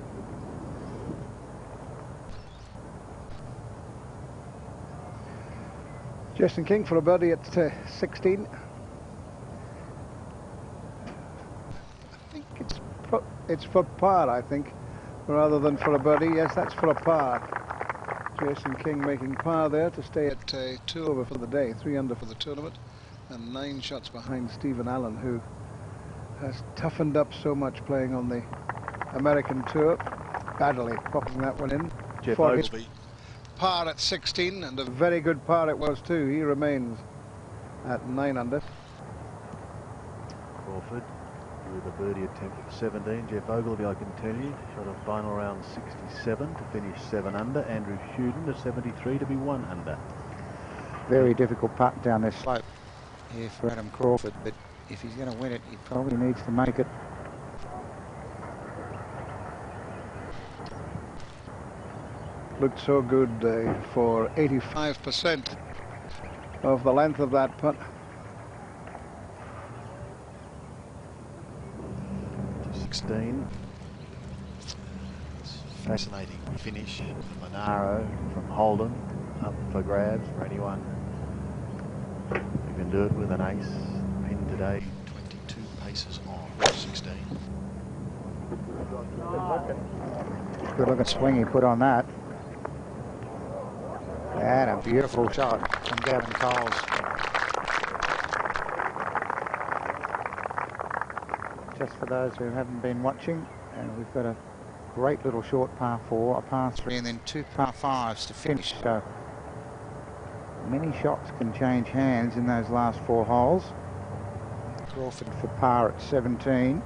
Justin King for a birdie at 16. I think it's for par, I think, rather than for a birdie. Yes, that's for a par. Jason King making par there to stay at 2 over for the day, 3 under for the tournament, and 9 shots behind Stephen Allen, who has toughened up so much playing on the American Tour. Badly popping that one in. Jeff Ogleby. Par at 16, and a very good par it was too. He remains at 9 under. Crawford with a birdie attempt at 17. Jeff Ogleby, I can tell you, shot a final round 67 to finish 7 under. Andrew Shuden to 73 to be 1 under. Very difficult putt down this slope here for Adam Crawford, but if he's going to win it, he probably needs to make it. Looked so good for 85% of the length of that putt. 16. Fascinating finish for Monaro from Holden, up for grabs for anyone who can do it with an ace. Pin today, 22 paces on 16. Good looking swing he put on that. And a beautiful shot from Gavin Coles. Just for those who haven't been watching, and we've got a great little short par 4, a par 3, and then 2 par 5s to finish. So many shots can change hands in those last 4 holes. Crawford for par at 17.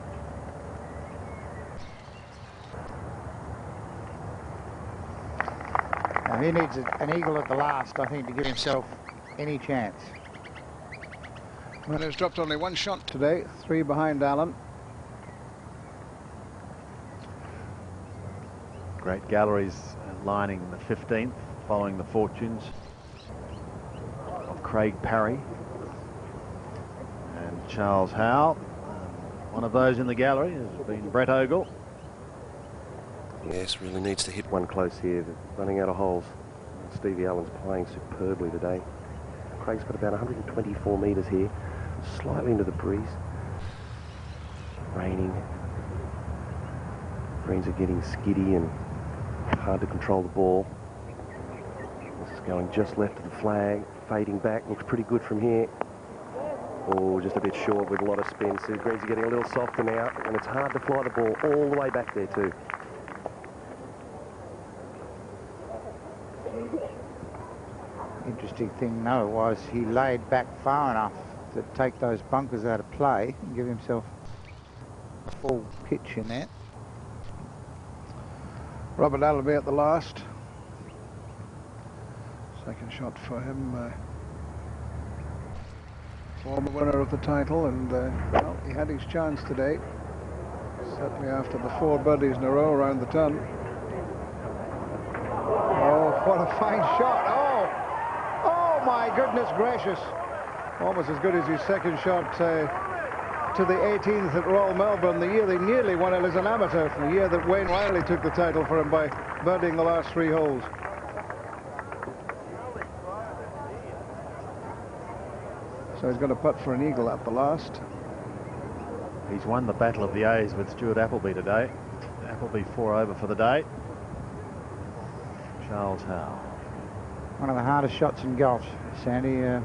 Now he needs an eagle at the last, I think, to give himself any chance. Well, he's dropped only 1 shot today, 3 behind Allen. Great galleries lining the 15th, following the fortunes of Craig Parry and Charles Howell. One of those in the gallery has been Brett Ogle. Yes, really needs to hit one close here. They're running out of holes. Stevie Allen's playing superbly today. Craig's got about 124 metres here, slightly into the breeze. Raining. Greens are getting skiddy and hard to control the ball. This is going just left of the flag, fading back. Looks pretty good from here. Oh, just a bit short with a lot of spin. So greens are getting a little softer now, and it's hard to fly the ball all the way back there too. Interesting thing, though, was he laid back far enough to take those bunkers out of play and give himself a full pitch in there. Robert Allaby at the last. Second shot for him. Former winner of the title, and well, he had his chance today. Certainly after the 4 birdies in a row around the turn. Oh, what a fine shot. Oh my goodness gracious. Almost as good as his second shot to the 18th at Royal Melbourne, the year they nearly won it as an amateur, the year that Wayne Riley took the title for him by birdieing the last 3 holes. So he's got a putt for an eagle at the last. He's won the Battle of the A's with Stuart Appleby today. Appleby 4 over for the day. Charles Howell. One of the hardest shots in golf, Sandy.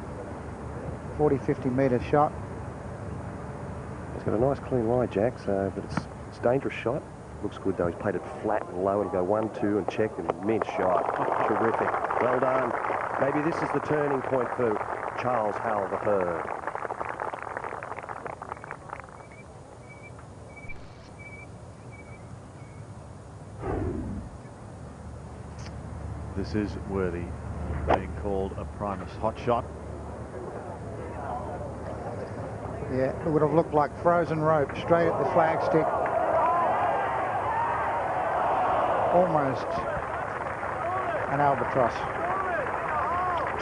40-50 metre shot. He's got a nice clean lie, Jack, but it's a dangerous shot. Looks good though. He's played it flat and low. It'll go 1-2 and check. An immense shot. Terrific. Well done. Maybe this is the turning point for Charles Howell III. This is worthy of being called a Primus hot shot. Yeah, it would have looked like frozen rope straight at the flagstick. Almost an albatross.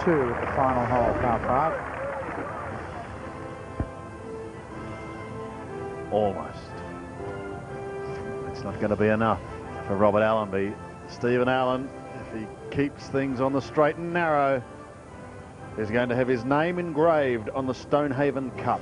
2 at the final hole, par 5. Almost. It's not going to be enough for Robert Allenby. Stephen Allen, if he keeps things on the straight and narrow, is going to have his name engraved on the Stonehaven Cup.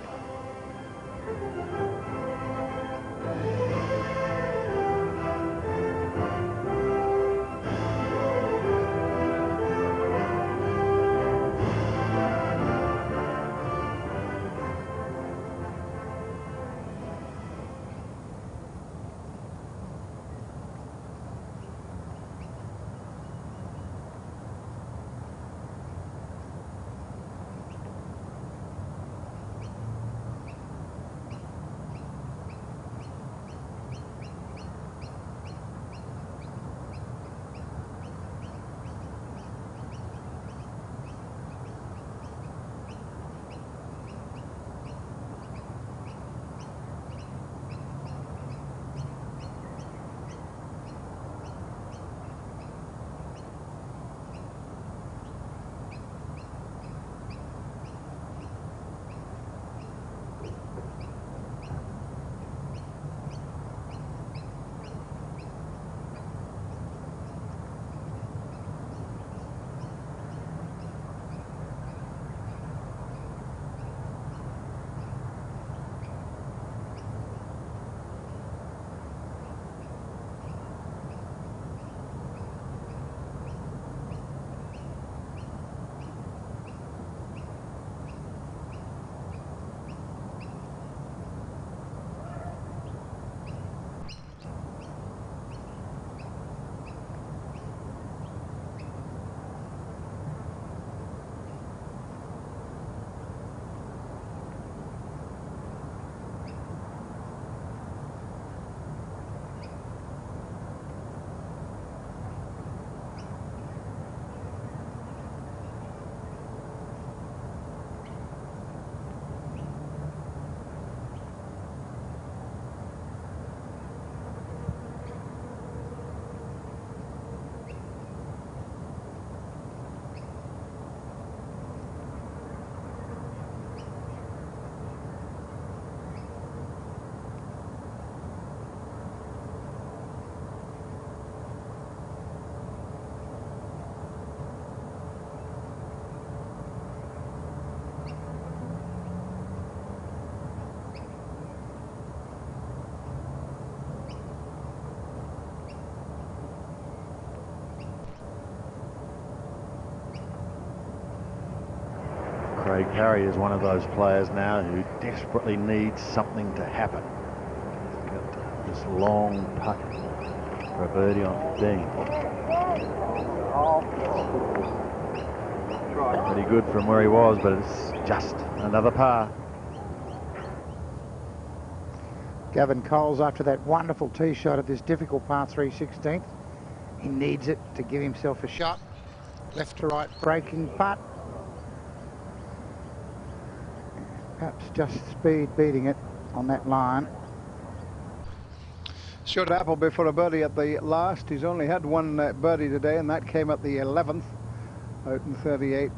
Craig Parry is one of those players now who desperately needs something to happen. He's got this long putt for a birdie on 15. Pretty good from where he was, but it's just another par. Gavin Coles, after that wonderful tee shot at this difficult par 3 16th, he needs it to give himself a shot. Left to right breaking putt. Perhaps just speed beating it on that line. Stuart Appleby for a birdie at the last. He's only had one birdie today, and that came at the 11th out in 38.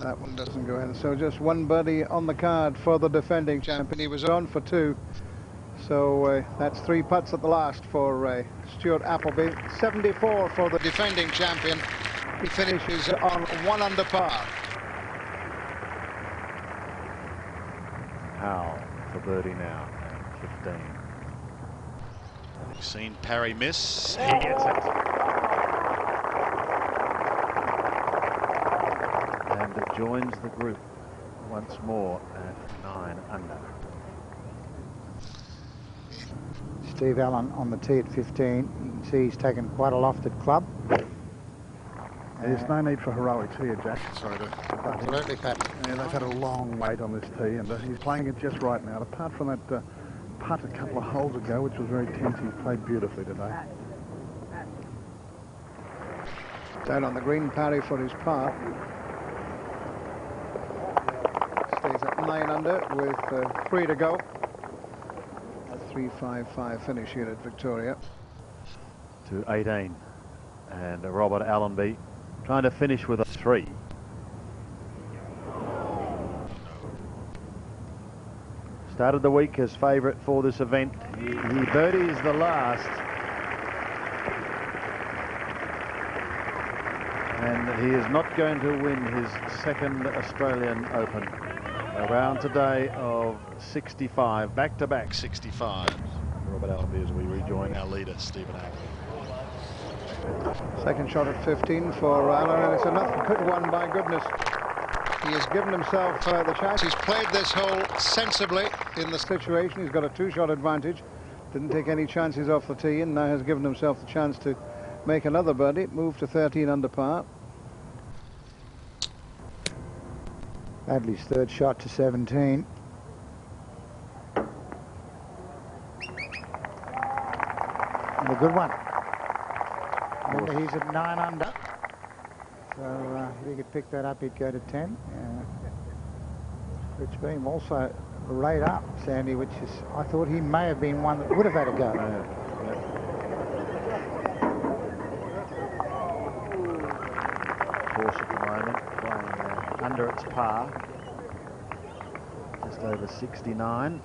That one doesn't go in. So just one birdie on the card for the defending champion. He was on for 2. So that's 3 putts at the last for Stuart Appleby. 74 for the defending champion. He finishes on 1 under par. Howell for birdie now at 15. We've seen Parry miss. He gets it. And it joins the group once more at 9 under. Steve Allen on the tee at 15. You can see he's taken quite a lofted club. There's no need for heroics here, Jack. Sorry to... Absolutely, Pat. Yeah, they've had a long wait on this tee, and he's playing it just right now. Apart from that putt a couple of holes ago, which was very tense, he's played beautifully today. Down on the green, Parry for his par. Stays at 9 under with 3 to go. A 3.55 finish here at Victoria. To 18. And Robert Allenby trying to finish with a 3. Started the week as favourite for this event. He birdies the last. And he is not going to win his second Australian Open. A round today of 65, back-to-back 65. Robert Allenby as we rejoin Our leader, Stephen Allen. Second shot at 15 for Allen, and it's another good one, by goodness. He has given himself the chance. He's played this hole sensibly in the situation. He's got a 2-shot advantage. Didn't take any chances off the tee, and now has given himself the chance to make another birdie. Move to 13 under par. Badley's third shot to 17. And a good one. Remember, he's at 9 under. So if he could pick that up, he'd go to 10. Rich Beem also right up, Sandy, which is, I thought he may have been one that would have had a go. Course at the moment, playing under its par, just over 69.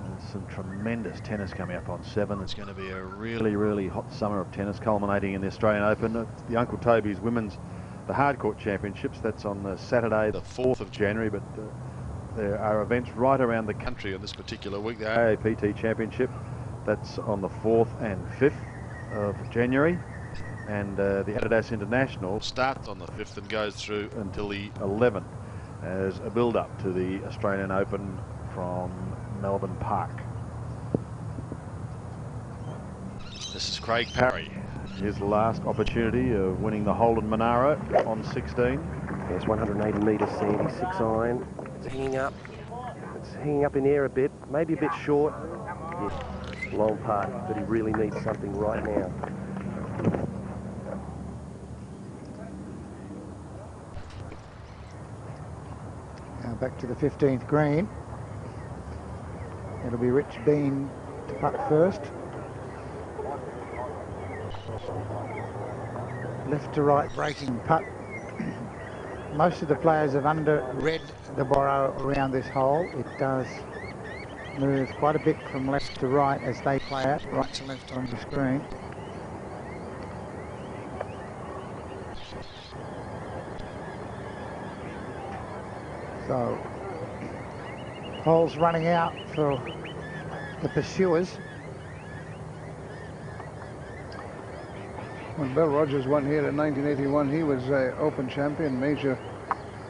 There's some tremendous tennis coming up on 7. It's going to be a really hot summer of tennis, culminating in the Australian Open. The Uncle Toby's Women's, the Hardcourt Championships, that's on Saturday the 4th of January, but there are events right around the country on this particular week. The AAPT Championship, that's on the 4th and 5th of January. And the Adidas International starts on the 5th and goes through until the 11th as a build-up to the Australian Open from Melbourne Park. This is Craig Parry. His last opportunity of winning the Holden Monaro on 16. Yes, 180 metres, Sandy, 6 iron. It's hanging up. It's hanging up in air a bit, maybe a bit short. Yes, long putt, but he really needs something right now. Now back to the 15th green. It'll be Rich Beem to putt first. Left to right breaking putt. Most of the players have under-read the borrow around this hole. It does move quite a bit from left to right as they play out, right to left on the screen. So, holes running out for the pursuers. When Bill Rogers won here in 1981, he was Open champion, major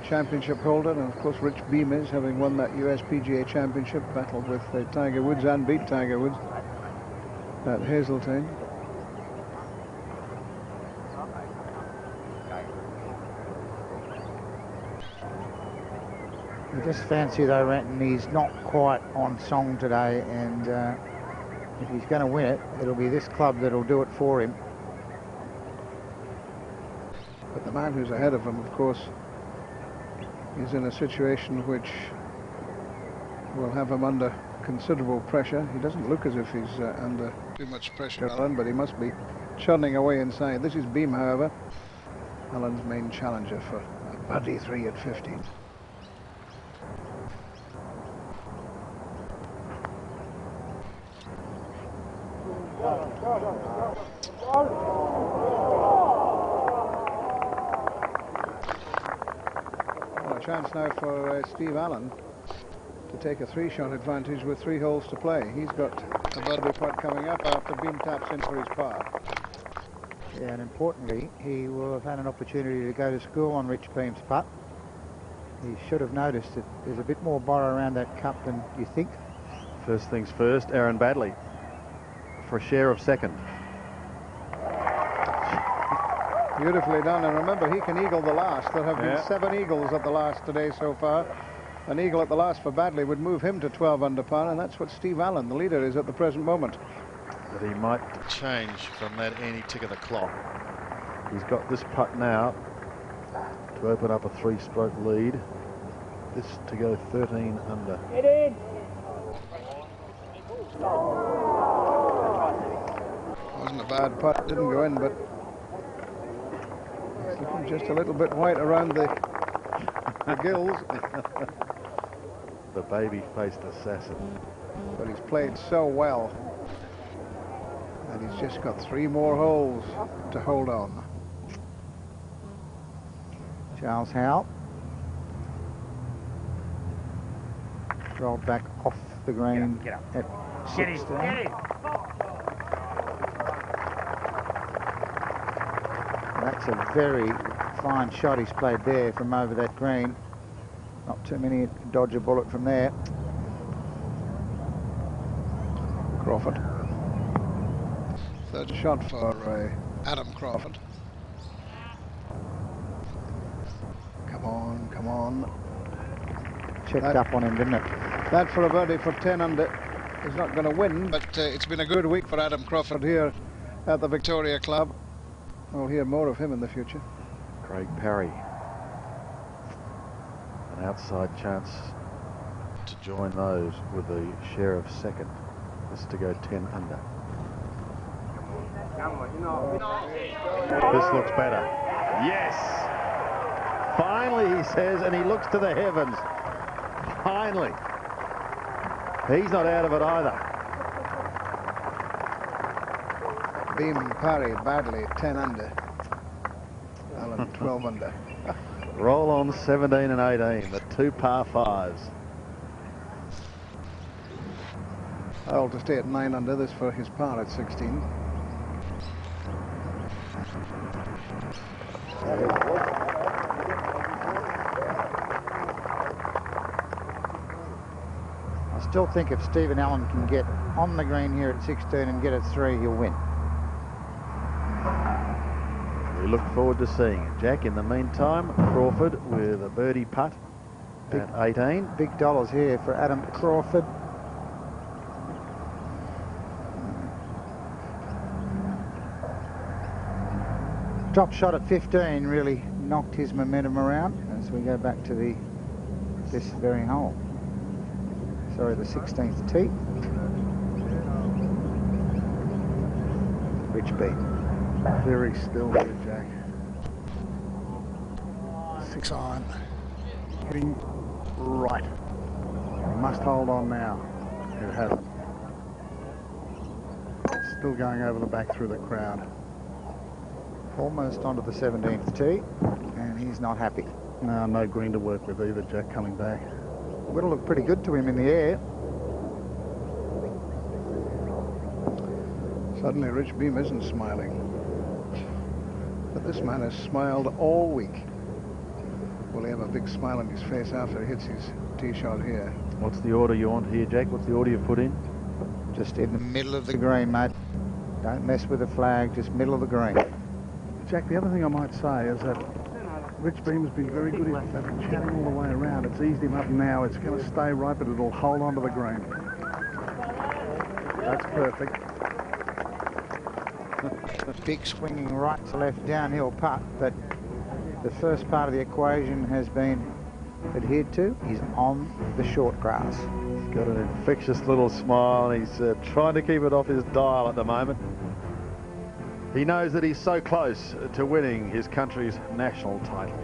championship holder, and of course Rich Beem is, having won that US PGA Championship, battled with Tiger Woods and beat Tiger Woods at Hazeltine. You just fancy though, Renton, he's not quite on song today, and if he's going to win it, it'll be this club that'll do it for him. But the man who's ahead of him, of course, is in a situation which will have him under considerable pressure. He doesn't look as if he's under too much pressure, Allen, but he must be churning away inside. This is Beem, however, Allen's main challenger for a birdie 3 at 15. chance now for Steve Allen to take a 3-shot advantage with 3 holes to play. He's got a birdie putt coming up after Beam taps in for his par. Yeah, and importantly, he will have had an opportunity to go to school on Rich Beam's putt. He should have noticed that there's a bit more borrow around that cup than you think. First things first, Aaron Baddeley for a share of second. Beautifully done, and remember, he can eagle the last. There have been 7 eagles at the last today so far. An eagle at the last for Baddeley would move him to 12 under par, and that's what Steve Allen, the leader, is at the present moment. But he might change from that any tick of the clock. He's got this putt now to open up a 3-stroke lead. This to go 13 under. Get in. Wasn't a bad putt, didn't go in, but it's looking just a little bit white around the gills. The baby-faced assassin. But he's played so well. And he's just got 3 more holes to hold on. Charles Howell rolled back off the green at 16. That's a very fine shot he's played there from over that green. Not too many can dodge a bullet from there. Crawford. Third shot for Adam Crawford. Come on, come on. Checked up on him, didn't it? That for a birdie for 10 under. He's not going to win, but it's been a good week for Adam Crawford here at the Victoria Club. We'll hear more of him in the future. Craig Parry. An outside chance to join those with a share of second. This to go 10 under. This looks better. Yes! Finally, he says, and he looks to the heavens. Finally. He's not out of it either. Beam, Parry, Baddeley, 10 under. Allen, 12 under. Roll on 17 and 18, the 2 par 5s. Howell to stay at 9 under, this for his par at 16. I still think if Stephen Allen can get on the green here at 16 and get a 3, he'll win. We look forward to seeing it. Jack, in the meantime, Crawford with a birdie putt at 18. Big dollars here for Adam Crawford. Drop shot at 15 really knocked his momentum around as we go back to this very hole. Sorry, the 16th tee. Rich Beam. Very still here, Jack. 6 iron. Hitting right. He must hold on now. It hasn't. Still going over the back through the crowd. Almost onto the 17th tee, and he's not happy. No green to work with either, Jack, coming back. Would have looked pretty good to him in the air. Suddenly Rich Beam isn't smiling. But this man has smiled all week. Will he have a big smile on his face after he hits his tee shot here? What's the order you want here, Jack? What's the order you've put in? Just in the middle of the green, mate. Don't mess with the flag, just middle of the green. Jack, the other thing I might say is that Rich Beam has been very good at chatting all the way around. It's eased him up now. It's going to stay right, but it'll hold on to the green. That's perfect. Big swinging right to left downhill putt, but the first part of the equation has been adhered to. He's on the short grass. He's got an infectious little smile, and he's trying to keep it off his dial at the moment. He knows that he's so close to winning his country's national title.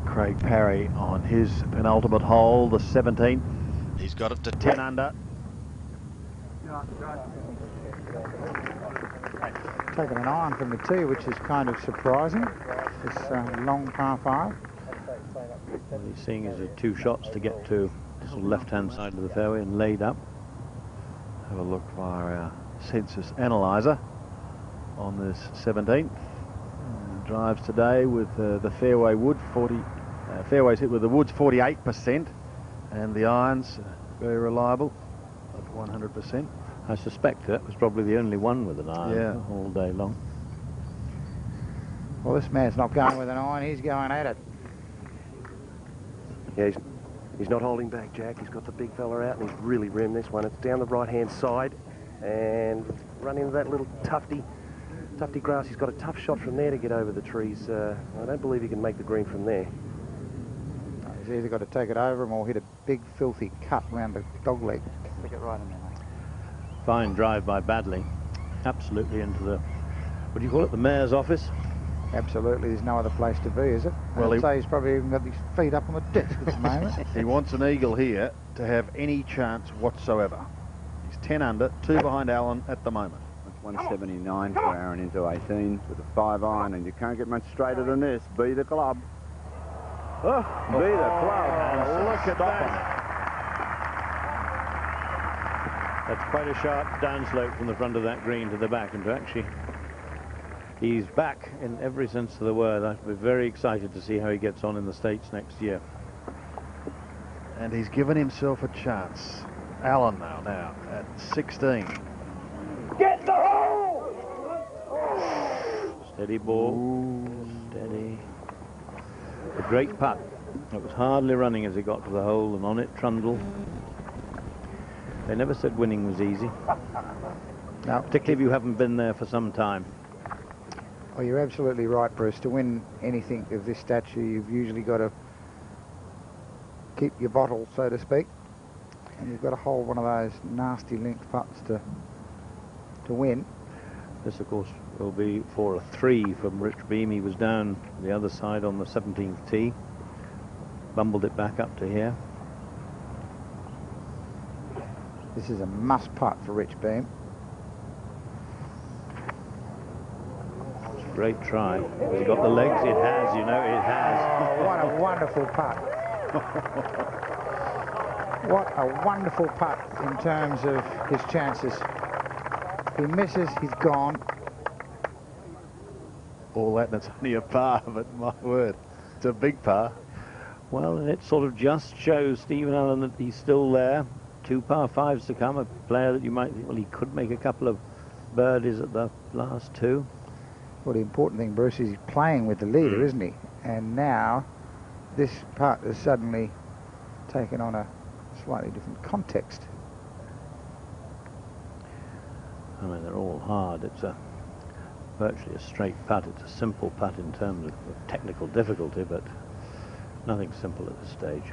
Craig Parry on his penultimate hole, the 17th. He's got it to 10 under. Taking an iron from the tee, which is kind of surprising. This long par 5. What he's seeing is 2 shots to get to the left-hand side of the fairway and laid up. Have a look via our census analyzer on this 17th. Drives today with the fairway wood 40. Fairways hit with the woods 48%, and the irons very reliable at 100%. I suspect that was probably the only one with an iron all day long. Well, this man's not going with an iron, he's going at it. Yeah, he's not holding back, Jack. He's got the big fella out, and he's really rimmed this one. It's down the right-hand side, and run into that little tufty grass. He's got a tough shot from there to get over the trees. I don't believe he can make the green from there. He's either got to take it over him or hit a big, filthy cut round the dog leg. Stick it right in there, mate. Fine drive by Badley. Absolutely into the, what do you call it, the mayor's office? Absolutely, there's no other place to be, is it? Well, I'd say he's probably even got his feet up on the desk at the moment. He wants an eagle here to have any chance whatsoever. He's 10 under, 2 behind Allen at the moment. That's 179 for Aaron into 18 with a 5 iron, and you can't get much straighter than this. Be the club. Oh, be the club. And look at that. That's quite a sharp downslope from the front of that green to the back, and actually he's back in every sense of the word. I'd be very excited to see how he gets on in the States next year. And he's given himself a chance. Allen now at 16. Get the hole! Steady ball. Steady. A great putt. It was hardly running as he got to the hole, and on it Trundle. They never said winning was easy. No. Particularly if you haven't been there for some time. Well, you're absolutely right, Bruce. To win anything of this stature, you've usually got to keep your bottle, so to speak. And you've got to hold one of those nasty length putts to win. This, of course, will be for a 3 from Rich Beem. He was down the other side on the 17th tee. Bumbled it back up to here. This is a must putt for Rich Beem. Great try. Has he got the legs? It has, you know, it has. Oh, what a wonderful putt. What a wonderful putt in terms of his chances. If he misses, he's gone. All that, and it's only a par, but my word, it's a big par. Well, and it sort of just shows Stephen Allen that he's still there. 2 par 5s to come. A player that you might think, well, he could make a couple of birdies at the last 2. Well, the important thing, Bruce, is he's playing with the leader, isn't he? And now this putt has suddenly taken on a slightly different context. I mean, they're all hard. It's virtually a straight putt. It's a simple putt in terms of technical difficulty, but nothing simple at this stage.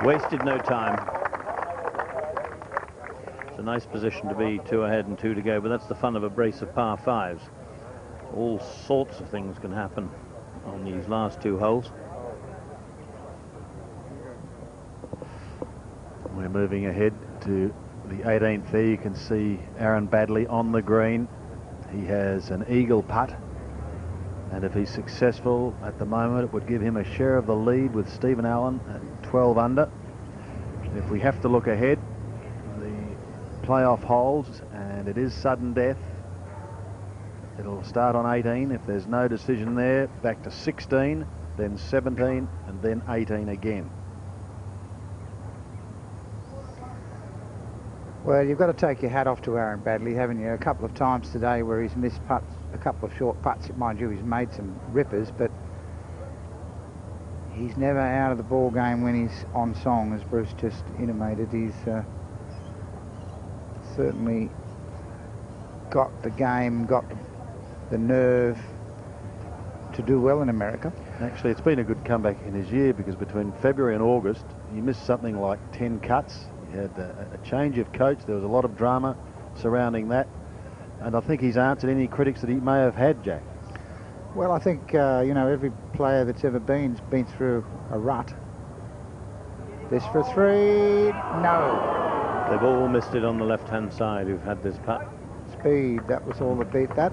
Wasted no time. It's a nice position to be, 2 ahead and 2 to go, but that's the fun of a brace of par 5s. All sorts of things can happen on these last 2 holes. We're moving ahead to the 18th there. You can see Aaron Badley on the green. He has an eagle putt, and if he's successful at the moment, it would give him a share of the lead with Stephen Allen at 12 under. If we have to look ahead, the playoff holes, and it is sudden death. It'll start on 18. If there's no decision there, back to 16, then 17, and then 18 again. Well, you've got to take your hat off to Aaron Badley, haven't you? A couple of times today where he's missed putts, a couple of short putts. Mind you, he's made some rippers, but he's never out of the ball game when he's on song, as Bruce just intimated. He's certainly got the game, got the nerve to do well in America. Actually, it's been a good comeback in his year, because between February and August, he missed something like 10 cuts. He had a change of coach. There was a lot of drama surrounding that, and I think he's answered any critics that he may have had, Jack. Well, I think, you know, every player that's ever been through a rut. This for 3, no. They've all missed it on the left-hand side who've had this putt. Speed, that was all that beat that.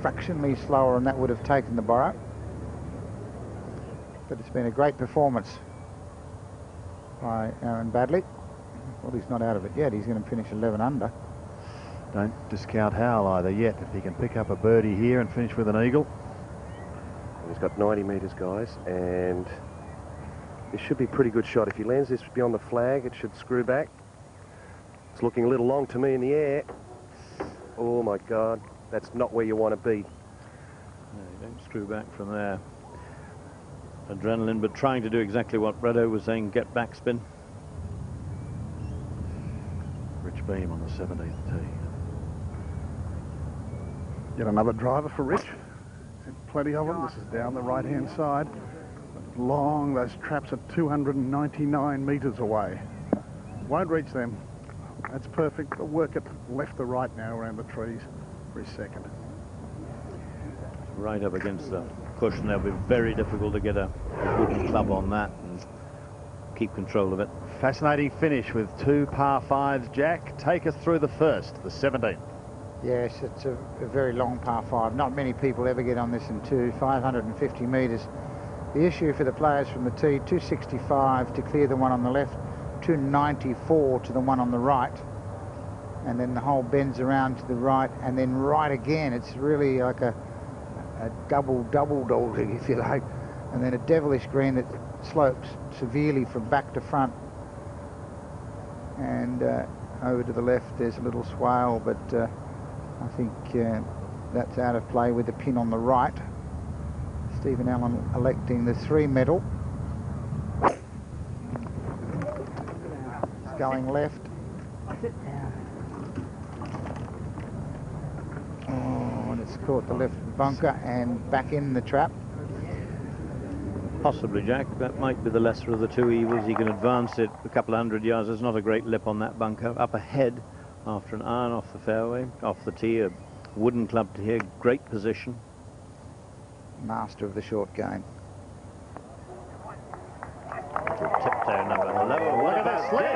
Fractionally slower, and that would have taken the borrow. But it's been a great performance by Aaron Baddeley. Well, he's not out of it yet. He's going to finish 11 under. Don't discount Howell either yet. If he can pick up a birdie here and finish with an eagle. He's got 90 metres, guys, and this should be a pretty good shot. If he lands this beyond the flag, it should screw back. It's looking a little long to me in the air. Oh, my God. That's not where you want to be. No, you don't screw back from there. Adrenaline, but trying to do exactly what Breddo was saying, get backspin. Rich Beam on the 17th tee. Yet another driver for Rich. Plenty of them. This is down the right-hand side. Long, those traps are 299 metres away. Won't reach them. That's perfect. They'll work it left to right now around the trees for his second. Right up against the cushion. That'll be very difficult to get a wooden club on that and keep control of it. Fascinating finish with 2 par 5s, Jack. Take us through the first, the 17th. Yes, it's a very long par 5. Not many people ever get on this in 550 metres. The issue for the players from the tee, 265 to clear the one on the left, 294 to the one on the right, and then the hole bends around to the right and then right again. It's really like a double dog, if you like, and then a devilish green that slopes severely from back to front, and over to the left there's a little swale, but I think that's out of play with the pin on the right. Stephen Allen electing the 3 medal. It's going left. Oh, and it's caught the left bunker and back in the trap. Possibly, Jack. That might be the lesser of the 2 evils. He can advance it a couple of 100 yards. There's not a great lip on that bunker. Up ahead, after an iron off the fairway, off the tee, a wooden club to here. Great position. Master of the short game. Tiptoe number low. Look at this, look at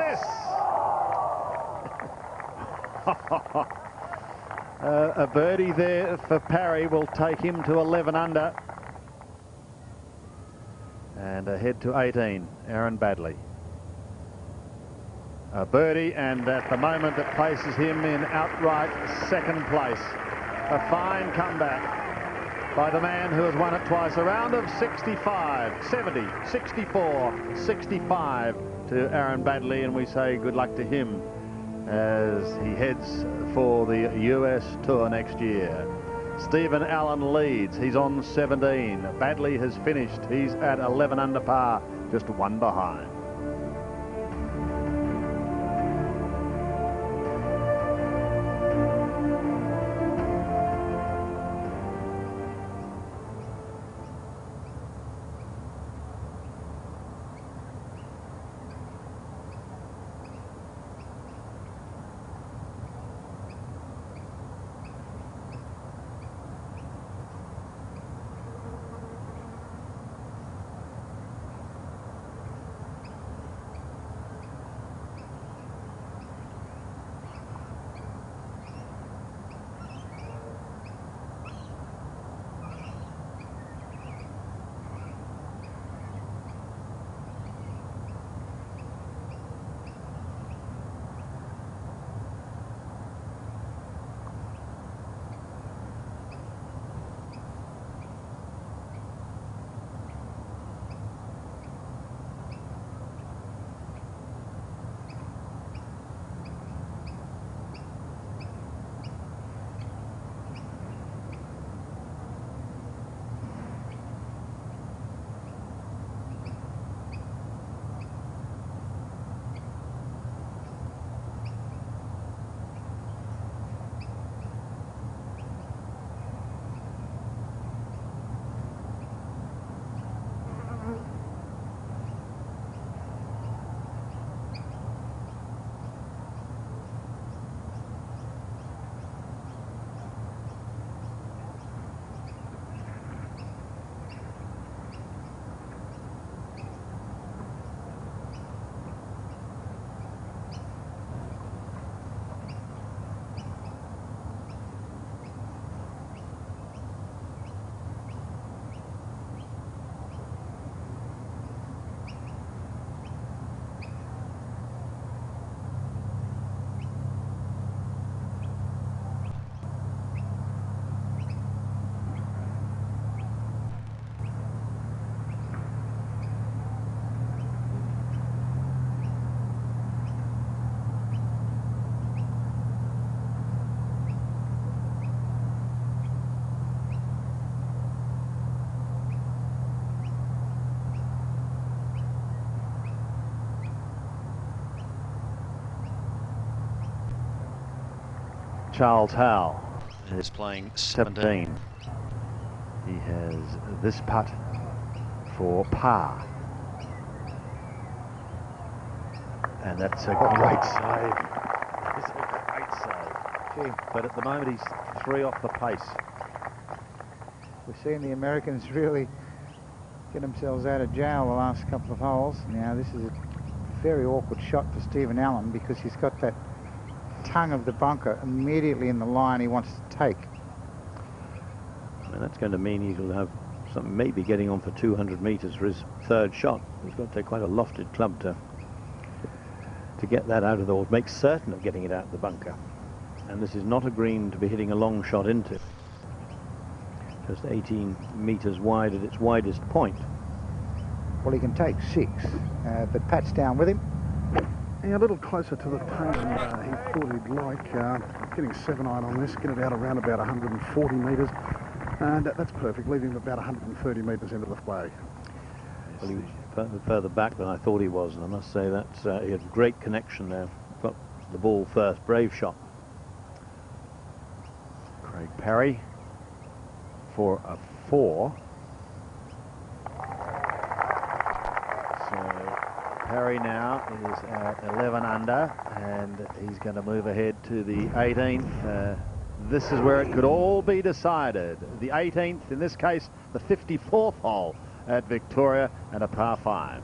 this. A birdie there for Parry will take him to 11 under. And ahead to 18, Aaron Baddeley. A birdie, and at the moment it places him in outright second place. A fine comeback by the man who has won it twice. A round of 65, 70, 64, 65 to Aaron Baddeley, and we say good luck to him as he heads for the US Tour next year. Stephen Allen leads. He's on 17. Baddeley has finished. He's at 11 under par, just 1 behind. Charles Howell is playing 17. He has this putt for par. And that's a great save. It's a great save. Gee. But at the moment he's 3 off the pace. We're seeing the Americans really get themselves out of jail the last couple of holes. Now this is a very awkward shot for Stephen Allen because he's got that tongue of the bunker immediately in the line he wants to take. And that's going to mean he'll have some, maybe getting on for 200 metres for his third shot. He's got to take quite a lofted club to get that out of the, or make certain of getting it out of the bunker. And this is not a green to be hitting a long shot into. Just 18 metres wide at its widest point. Well, he can take 6, but Pat's down with him. Yeah, a little closer to the pin than he thought he'd like. Getting 7-iron on this, get it out around about 140 metres. And that's perfect, leaving him about 130 metres into the flag. Well, he was further back than I thought he was, and I must say that he had great connection there. Got the ball first, brave shot. Craig Parry for a 4. So Parry now is at 11 under, and he's going to move ahead to the 18th. This is where it could all be decided. The 18th, in this case, the 54th hole at Victoria, and a par 5.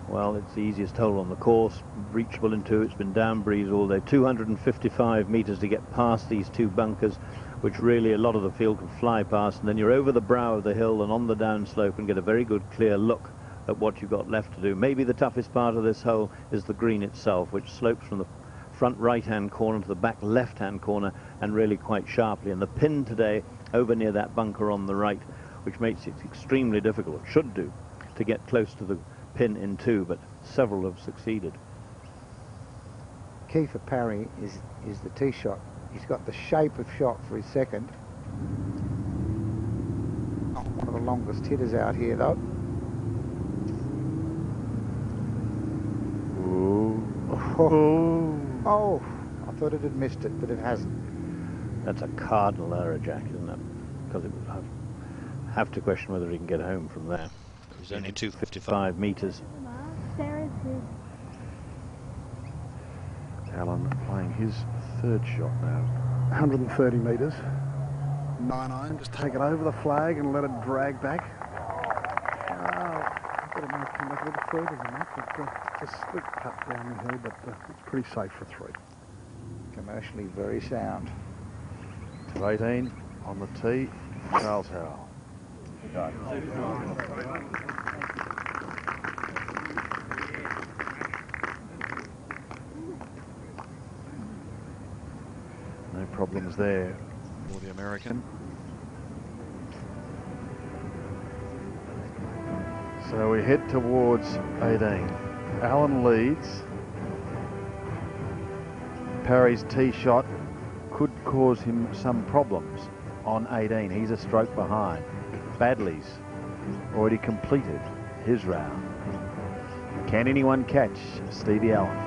Well, it's the easiest hole on the course, reachable into. It's been down breeze all day. 255 metres to get past these 2 bunkers, which really a lot of the field can fly past, and then you're over the brow of the hill and on the downslope and get a very good clear look at what you've got left to do. Maybe the toughest part of this hole is the green itself, which slopes from the front right-hand corner to the back left-hand corner, and really quite sharply. And the pin today over near that bunker on the right, which makes it extremely difficult, should do, to get close to the pin in 2, but several have succeeded. Key for Parry is the tee shot. He's got the shape of shot for his second. Not one of the longest hitters out here, though. Oh, I thought it had missed it, but it hasn't. That's a cardinal error, Jack, isn't it? Because it would have to question whether he can get home from there. He's only 255 metres. Allen playing his 3rd shot now. 130 metres. 9-iron, just take it over the flag and let it drag back. I thought it might come back a little further than that, but it's a slick putt down the hill, but it's pretty safe for 3. Commercially very sound. To 18 on the tee, Charles Howell. No problems there for the American. So we head towards 18. Allen leads. Parry's tee shot could cause him some problems on 18. He's a stroke behind. Badley's already completed his round. Can anyone catch Stevie Allen?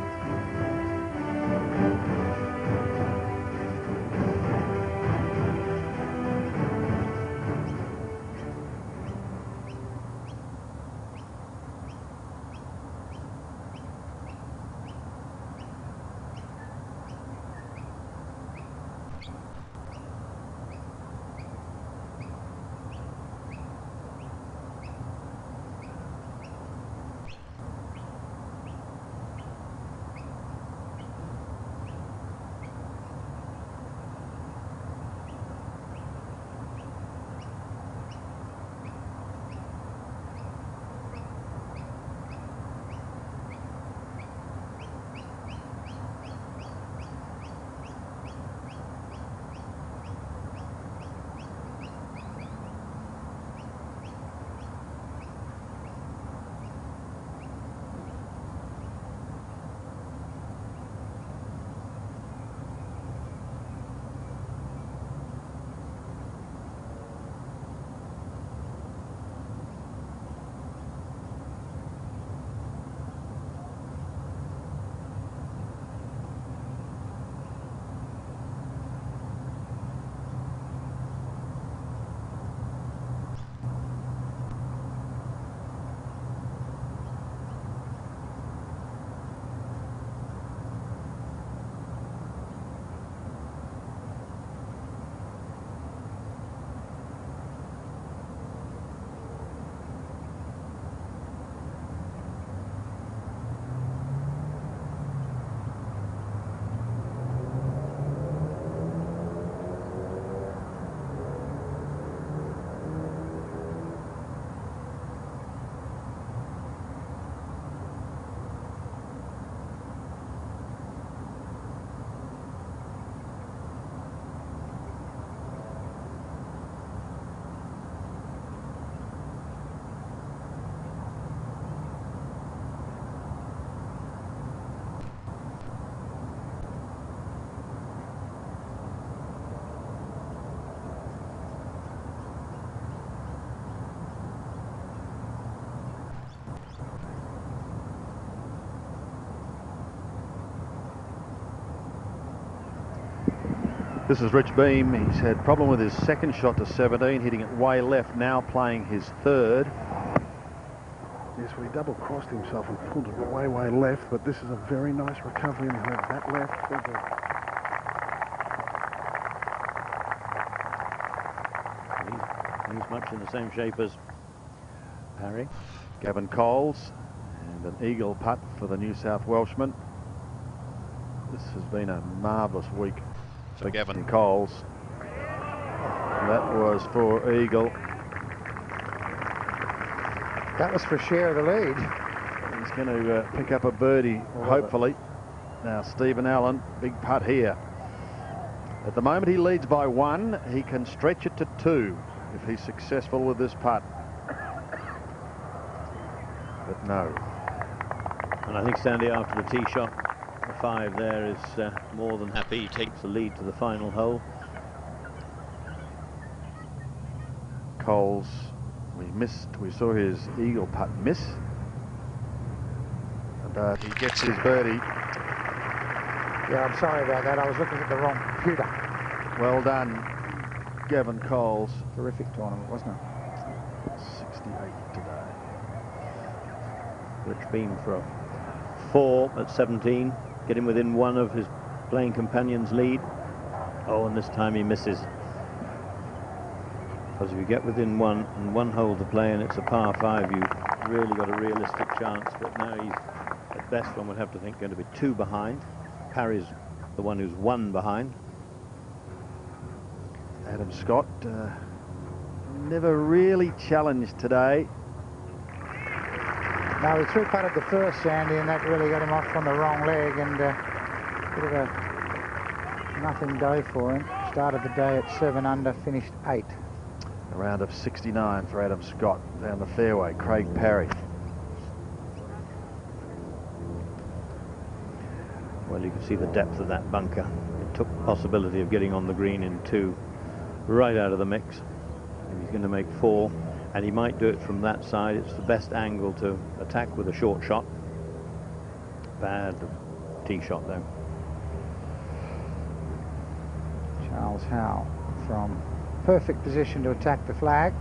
This is Rich Beam. He's had problem with his second shot to 17, hitting it way left, now playing his third. Yes, well, he double-crossed himself and pulled it way, way left, but this is a very nice recovery and heard that left. He's much in the same shape as Parry. Gavin Coles, and an eagle putt for the New South Welshman. This has been a marvellous week for Gavin Coles. That was for eagle. That was for share of the lead. He's going to pick up a birdie, hopefully. Now, Stephen Allen, big putt here. At the moment, he leads by 1. He can stretch it to 2 if he's successful with this putt. But no. And I think Sandy, after the tee shot, the 5 there is more than happy. He takes the lead to the final hole. Coles, we saw his eagle putt miss. But he gets his birdie. Yeah, I'm sorry about that. I was looking at the wrong computer. Well done, Gavin Coles. Terrific tournament, wasn't it? 68 today. Rich Beam for a 4 at 17, getting within 1 of his playing companion's lead. Oh, and this time he misses. Because if you get within 1 and 1 hole to play and it's a par 5, you've really got a realistic chance. But now he's, at best, one would have to think, going to be 2 behind. Parry's the one who's 1 behind. Adam Scott never really challenged today. No, he through-putted the first, Sandy, and that really got him off on the wrong leg, and bit of a nothing day for him. Started the day at 7 under, finished 8. A round of 69 for Adam Scott down the fairway. Craig Parry. Well, you can see the depth of that bunker. It took the possibility of getting on the green in 2 right out of the mix. And he's going to make 4, and he might do it from that side. It's the best angle to attack with a short shot. Bad tee shot though. Charles Howell from perfect position to attack the flag.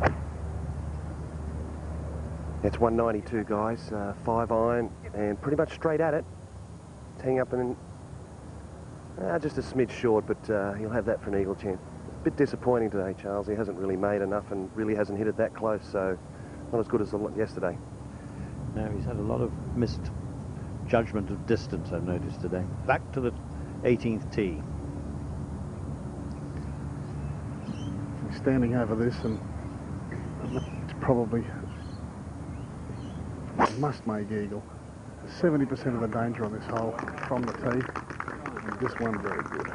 It's 192, guys. 5 iron and pretty much straight at it. Teeing up and just a smidge short, but he'll have that for an eagle chance. A bit disappointing today, Charles. He hasn't really made enough and really hasn't hit it that close, so not as good as yesterday. No, he's had a lot of missed judgment of distance, I've noticed today. Back to the 18th tee. He's standing over this, and it's probably must make eagle. 70% of the danger on this hole from the tee, and this one very good.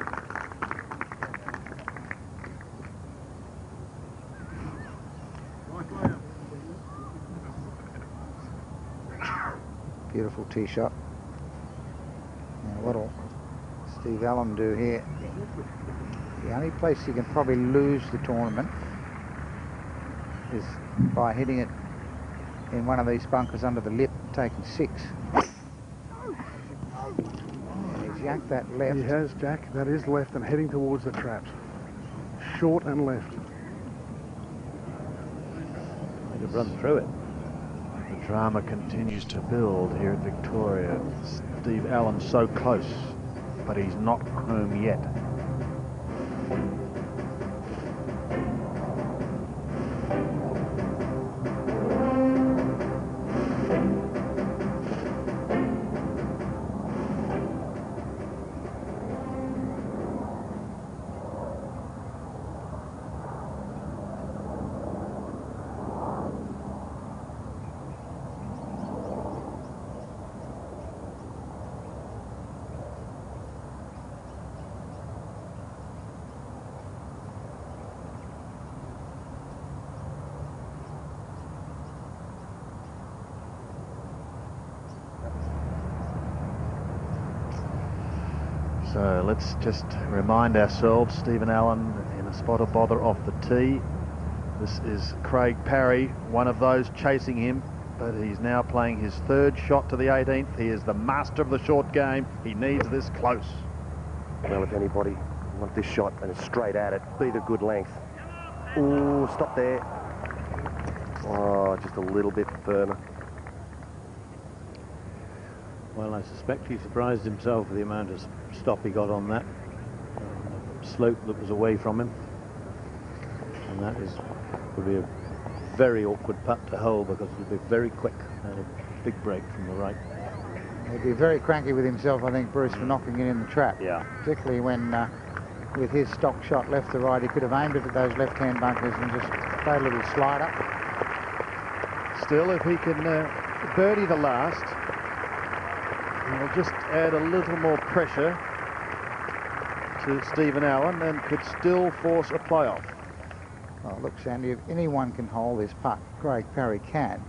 Beautiful tee shot. Now what'll Steve Allen do here? The only place he can probably lose the tournament is by hitting it in one of these bunkers under the lip, taking 6. And he's yanked that left. He has, Jack. That is left and heading towards the traps. Short and left. Might have run through it. The drama continues to build here at Victoria. Steve Allen so close, but he's not home yet. So let's just remind ourselves, Stephen Allen in a spot of bother off the tee. This is Craig Parry, one of those chasing him, but he's now playing his 3rd shot to the 18th. He is the master of the short game. He needs this close. Well, if anybody You want this shot and it's straight at it. Be the good length. Ooh, stop there. Oh, just a little bit firmer. Well, I suspect he surprised himself with the amount of stop he got on that slope that was away from him. And that would be a very awkward putt to hold because it would be very quick and a big break from the right. He'd be very cranky with himself, I think, Bruce, for knocking it in the trap. Yeah. Particularly when, with his stock shot left to right, he could have aimed it at those left-hand bunkers and just played a little slider. Still, if he can birdie the last, he'll just add a little more pressure to Stephen Allen and could still force a playoff. Well, look, Sandy, if anyone can hold this putt, Craig Parry can,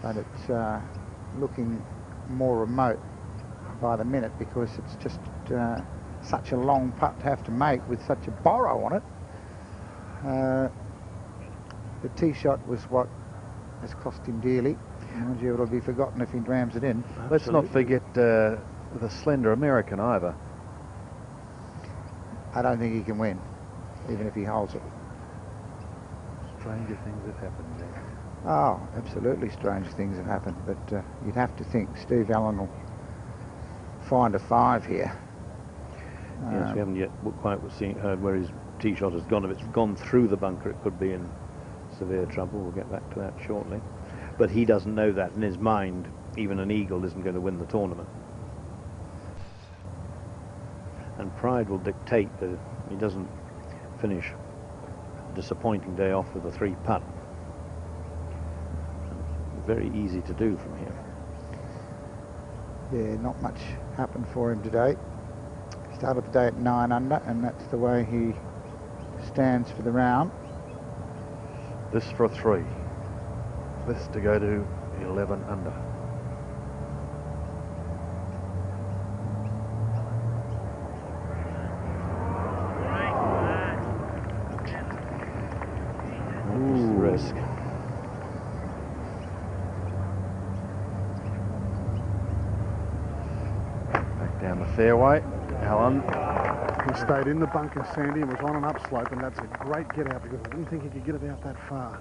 but it's looking more remote by the minute because it's just such a long putt to have to make with such a borrow on it. The tee shot was what has cost him dearly. Mind you, it'll be forgotten if he rams it in. Absolutely. Let's not forget the slender American either. I don't think he can win, even if he holds it. Stranger things have happened there. Oh, absolutely strange things have happened, but you'd have to think Steve Allen will find a 5 here. Yes, we haven't yet quite heard where his tee shot has gone. If it's gone through the bunker, it could be in severe trouble. We'll get back to that shortly. But he doesn't know that. In his mind, even an eagle isn't going to win the tournament. And pride will dictate that he doesn't finish a disappointing day off with a 3-putt. Very easy to do from here. Yeah, not much happened for him today. Started the day at 9 under, and that's the way he stands for the round. This for a 3. This to go to 11 under. Ooh, risk. Back down the fairway. Allen. He stayed in the bunker, Sandy, and was on an upslope, and that's a great get-out because I didn't think he could get it out that far.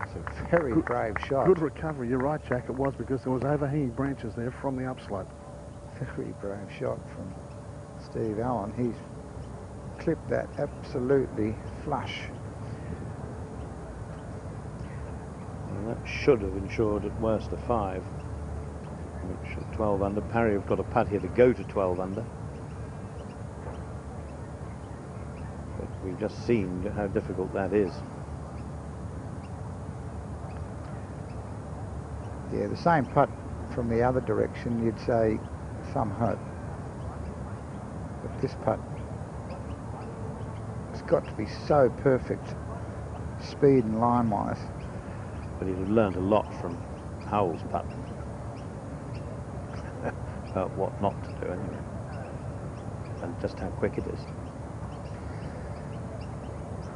It's a very brave shot. Good recovery. You're right, Jack. It was because there was overhanging branches there from the upslope. Very brave shot from Steve Allen. He's clipped that absolutely flush. And that should have ensured at worst a 5, which at 12 under. Parry have got a putt here to go to 12 under. But we've just seen how difficult that is. Yeah, the same putt from the other direction, you'd say some hope. But this putt has got to be so perfect, speed and line-wise. But he'd have learned a lot from Howell's putt. About what not to do anyway. And just how quick it is.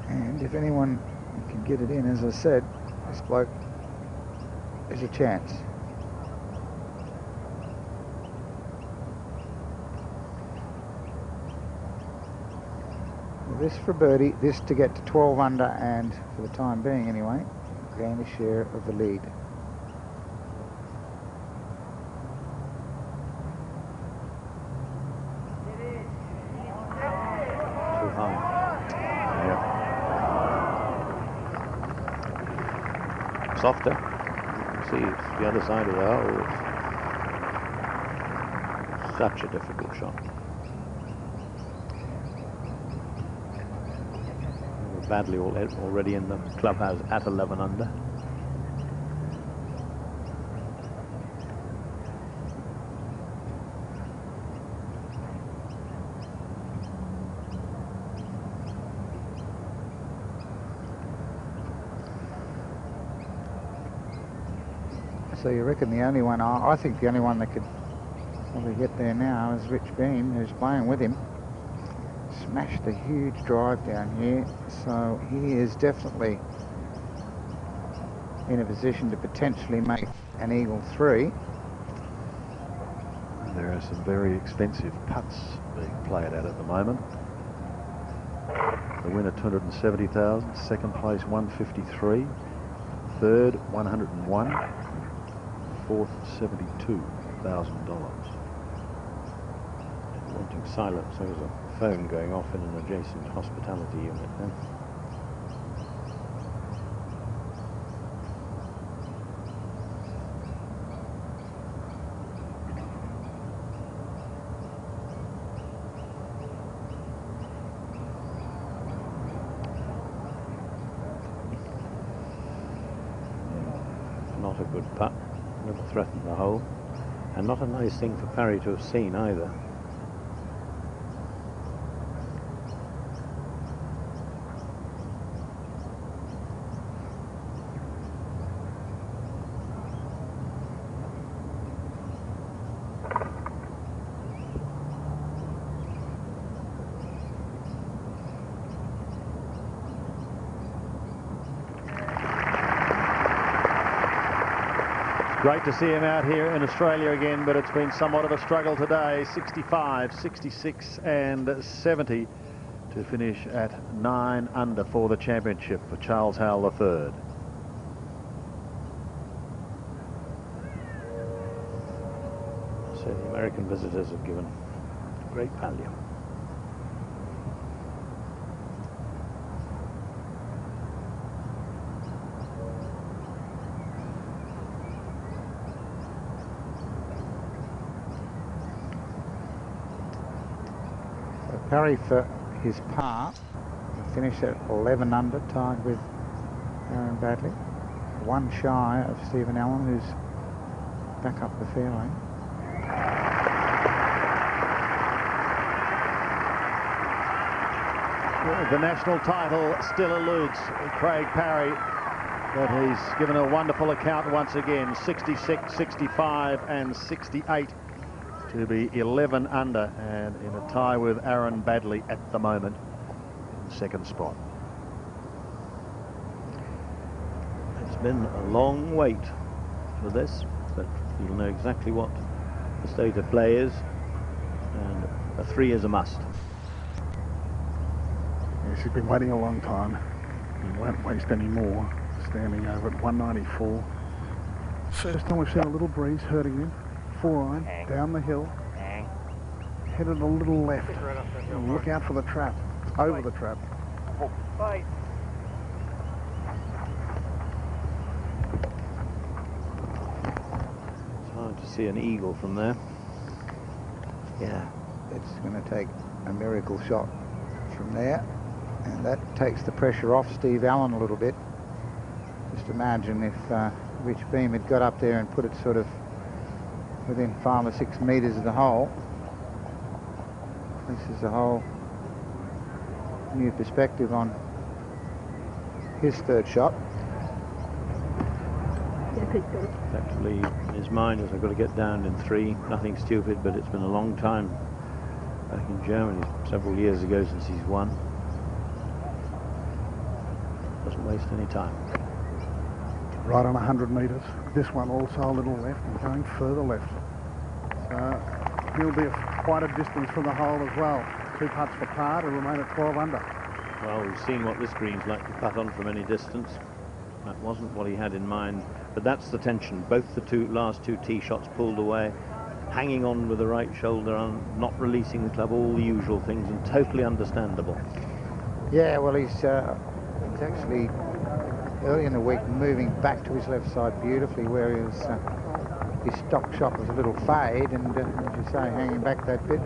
And if anyone can get it in, as I said, this bloke is a chance. This for birdie, this to get to 12 under, and for the time being anyway, gain a share of the lead. Too high. Yeah. Softer. You can see it's the other side of the hole. It's such a difficult shot. We're badly already in the clubhouse at 11 under. So you reckon the only one, I think the only one that could probably get there now is Rich Beem, who's playing with him. Smashed a huge drive down here, so he is definitely in a position to potentially make an eagle 3. There There are some very expensive putts being played at the moment. The winner 270,000, second place 153, third 101, fourth $72,000. Wanting silence, there was a phone going off in an adjacent hospitality unit then. Not a good putt, never threatened the hole, and not a nice thing for Parry to have seen either. Great to see him out here in Australia again, but it's been somewhat of a struggle today. 65, 66 and 70 to finish at 9 under for the championship for Charles Howell III. So the American visitors have given great value. Parry for his par finished at 11 under, tied with Aaron Baddeley. One shy of Stephen Allen, who's back up the fairway. The national title still eludes Craig Parry, but he's given a wonderful account once again. 66, 65 and 68 to be 11 under and in a tie with Aaron Baddeley at the moment in second spot. It's been a long wait for this, but you'll know exactly what the state of play is, and a 3 is a must. Yes, he's been waiting a long time. He won't waste any more. Standing over at 194. First time we've seen a little breeze hurting him. 4-iron, down the hill, headed a little left. And look out for the trap, over the trap. It's hard to see an eagle from there. Yeah, it's going to take a miracle shot from there, and that takes the pressure off Steve Allen a little bit. Just imagine if Rich Beem had got up there and put it sort of within 5 or 6 metres of the hole. This is a whole new perspective on his third shot. Effectively, in his mind is, I've got to get down in 3. Nothing stupid, but it's been a long time back in Germany, several years ago since he's won. Doesn't waste any time. Right on 100 metres. This one also a little left and going further left. So he'll be quite a distance from the hole as well. 2 putts for par to remain at 12 under. Well, we've seen what this green's like to putt on from any distance. That wasn't what he had in mind, but that's the tension. Both the last two tee shots pulled away, hanging on with the right shoulder on, not releasing the club, all the usual things, and totally understandable. Yeah, well, he's actually early in the week moving back to his left side beautifully, where he was, his stock shot was a little fade, and as you say, hanging back that bit,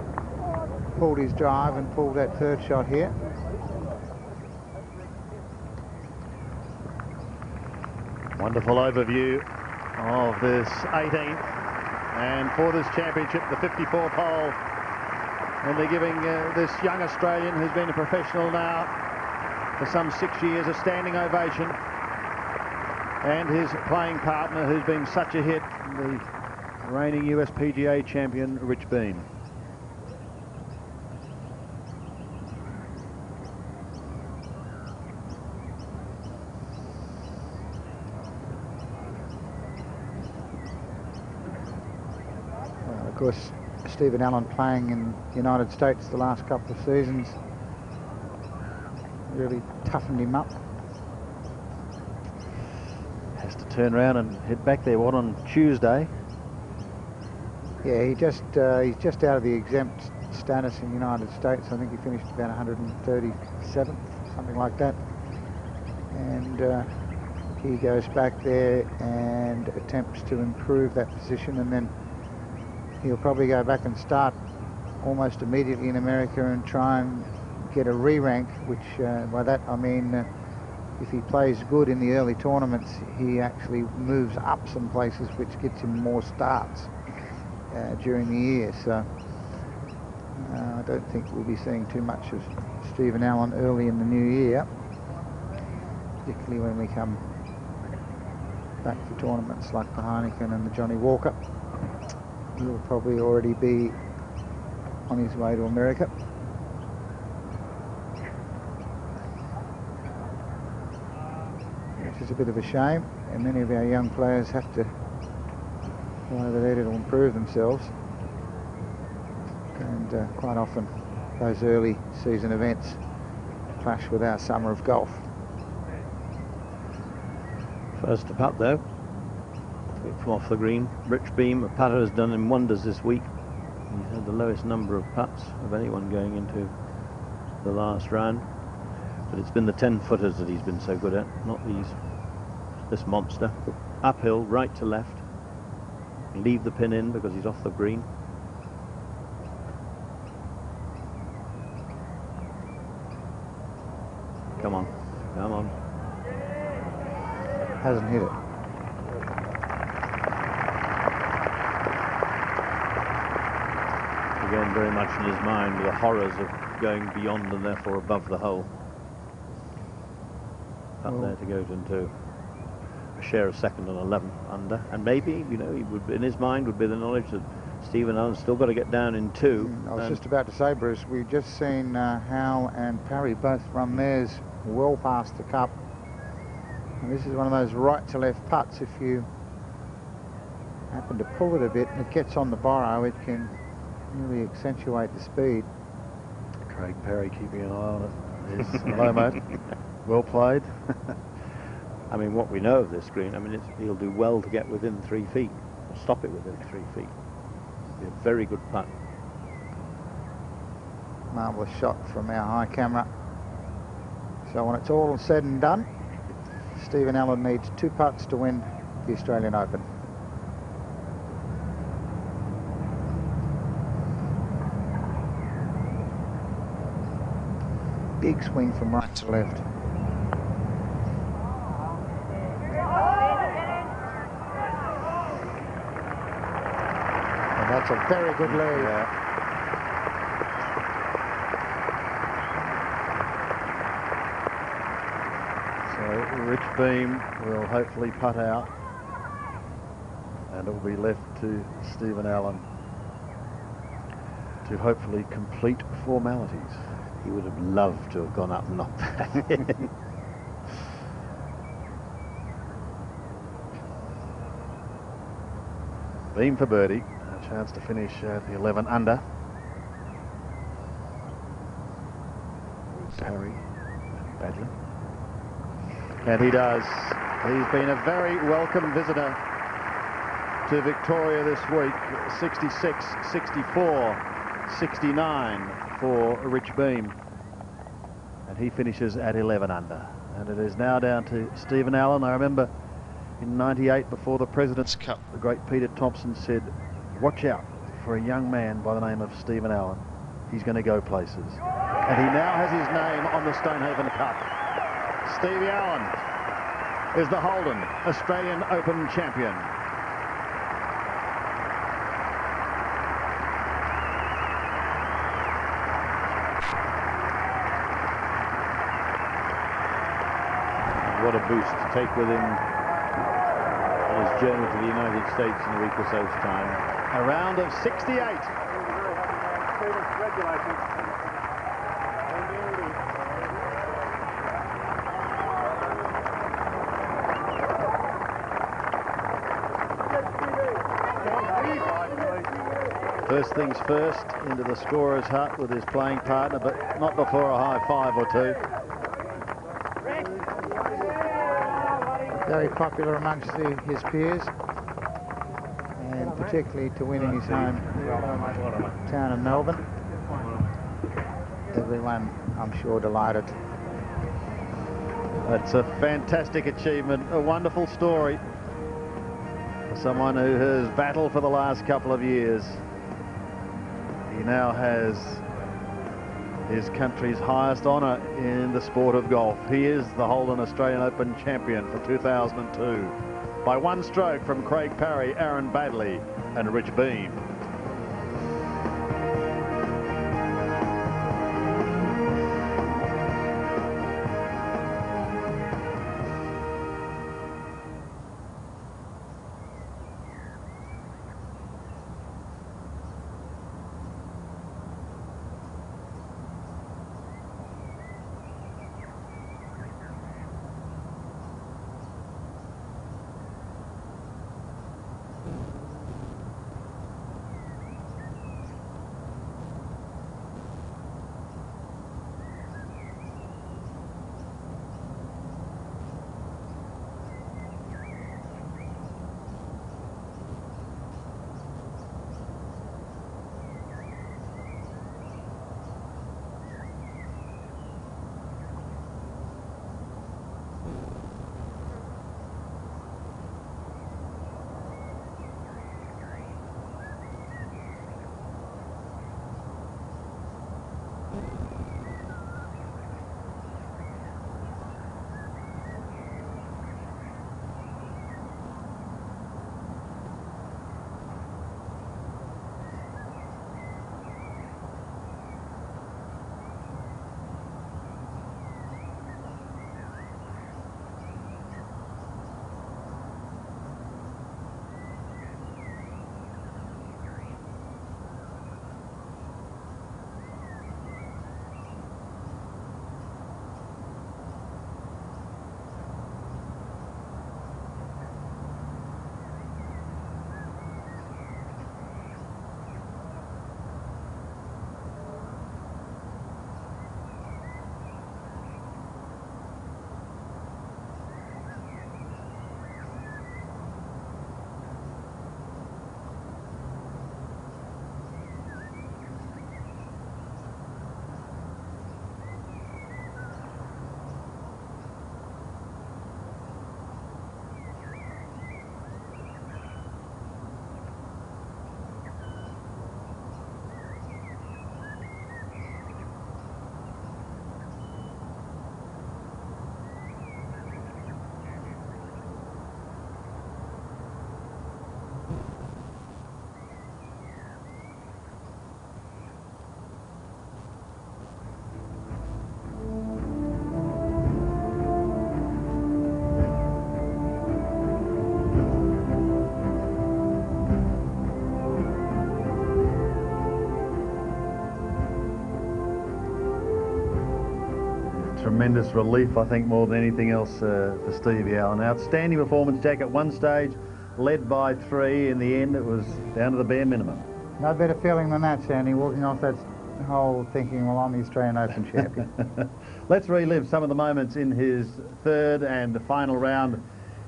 pulled his drive and pulled that third shot here. Wonderful overview of this 18th, and for this championship, the 54th hole, and they're giving this young Australian, who's been a professional now for some 6 years, a standing ovation, and his playing partner, who's been such a hit, the reigning US PGA champion Rich Beem. Of course, Stephen Allen playing in the United States the last couple of seasons really toughened him up. Has to turn around and head back there, what, on Tuesday? Yeah, he's just out of the exempt status in the United States. I think he finished about 137th, something like that. And he goes back there and attempts to improve that position, and then he'll probably go back and start almost immediately in America and try and get a re-rank, which by that I mean if he plays good in the early tournaments, he actually moves up some places, which gets him more starts during the year. So I don't think we'll be seeing too much of Stephen Allen early in the new year, particularly when we come back for tournaments like the Heineken and the Johnny Walker. He'll probably already be on his way to America. Which is a bit of a shame, and many of our young players have to go over there to improve themselves. And quite often those early season events clash with our summer of golf. First to putt though, from off the green. Rich Beem, a putter, has done him wonders this week. He's had the lowest number of putts of anyone going into the last round, but it's been the 10-footers that he's been so good at, not this monster. Uphill, right to left, leave the pin in because he's off the green. Come on, come on. Hasn't hit it. Again, very much in his mind, the horrors of going beyond and therefore above the hole. Up there to go into a share of second and 11 under. And maybe, you know, he would, in his mind would be the knowledge that Stephen Allen's still got to get down in 2. I was just about to say, Bruce, we've just seen Howe and Parry both run theirs well past the cup. And this is one of those right to left putts. If you happen to pull it a bit and it gets on the borrow, it can really accentuate the speed. Craig Parry keeping an eye on it. Yes, hello, mate. Well played. I mean, what we know of this green, I mean, he'll do well to get within 3 feet, or stop it within 3 feet. It'll be a very good putt. Marvellous shot from our high camera. So when it's all said and done, Stephen Allen needs 2 putts to win the Australian Open. Big swing from right to left. And that's a very good lead. Yeah. So Rich Beem will hopefully putt out, and it will be left to Stephen Allen to hopefully complete formalities. He would have loved to have gone up and knocked that in. Beem for birdie, a chance to finish at the 11 under. Parry, Badley. And he does. He's been a very welcome visitor to Victoria this week. 66, 64, 69 for Rich Beem. And he finishes at 11 under. And it is now down to Stephen Allen. I remember in '98, before the President's Cup, the great Peter Thompson said, watch out for a young man by the name of Stephen Allen. He's going to go places. And he now has his name on the Stonehaven Cup. Stevie Allen is the Holden Australian Open champion. What a boost to take with him on his journey to the United States in a week or so's time. A round of 68. First things first, into the scorer's hut with his playing partner, but not before a high five or two. Very popular amongst his peers, and particularly to win in his home town of Melbourne. Everyone, I'm sure, delighted. That's a fantastic achievement, a wonderful story for someone who has battled for the last couple of years. He now has his country's highest honour in the sport of golf. He is the Holden Australian Open champion for 2002 by one stroke from Craig Parry, Aaron Baddeley and Rich Beem. Tremendous relief, I think, more than anything else for Stevie Allen. Outstanding performance, Jack, at one stage, led by 3. In the end, it was down to the bare minimum. No better feeling than that, Sandy, walking off that hole thinking, well, I'm the Australian Open champion. Let's relive some of the moments in his third and final round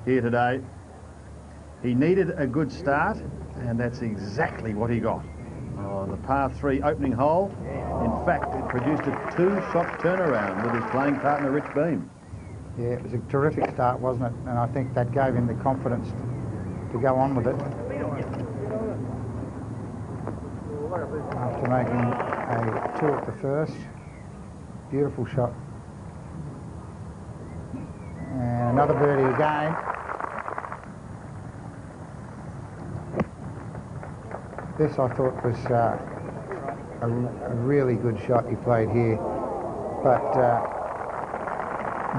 here today. He needed a good start, and that's exactly what he got. On the par 3 opening hole, in fact, it produced a 2-shot turnaround with his playing partner, Rich Beem. Yeah, it was a terrific start, wasn't it? And I think that gave him the confidence to go on with it. After making a 2 at the first, beautiful shot. And another birdie again. This, I thought, was a really good shot he played here, but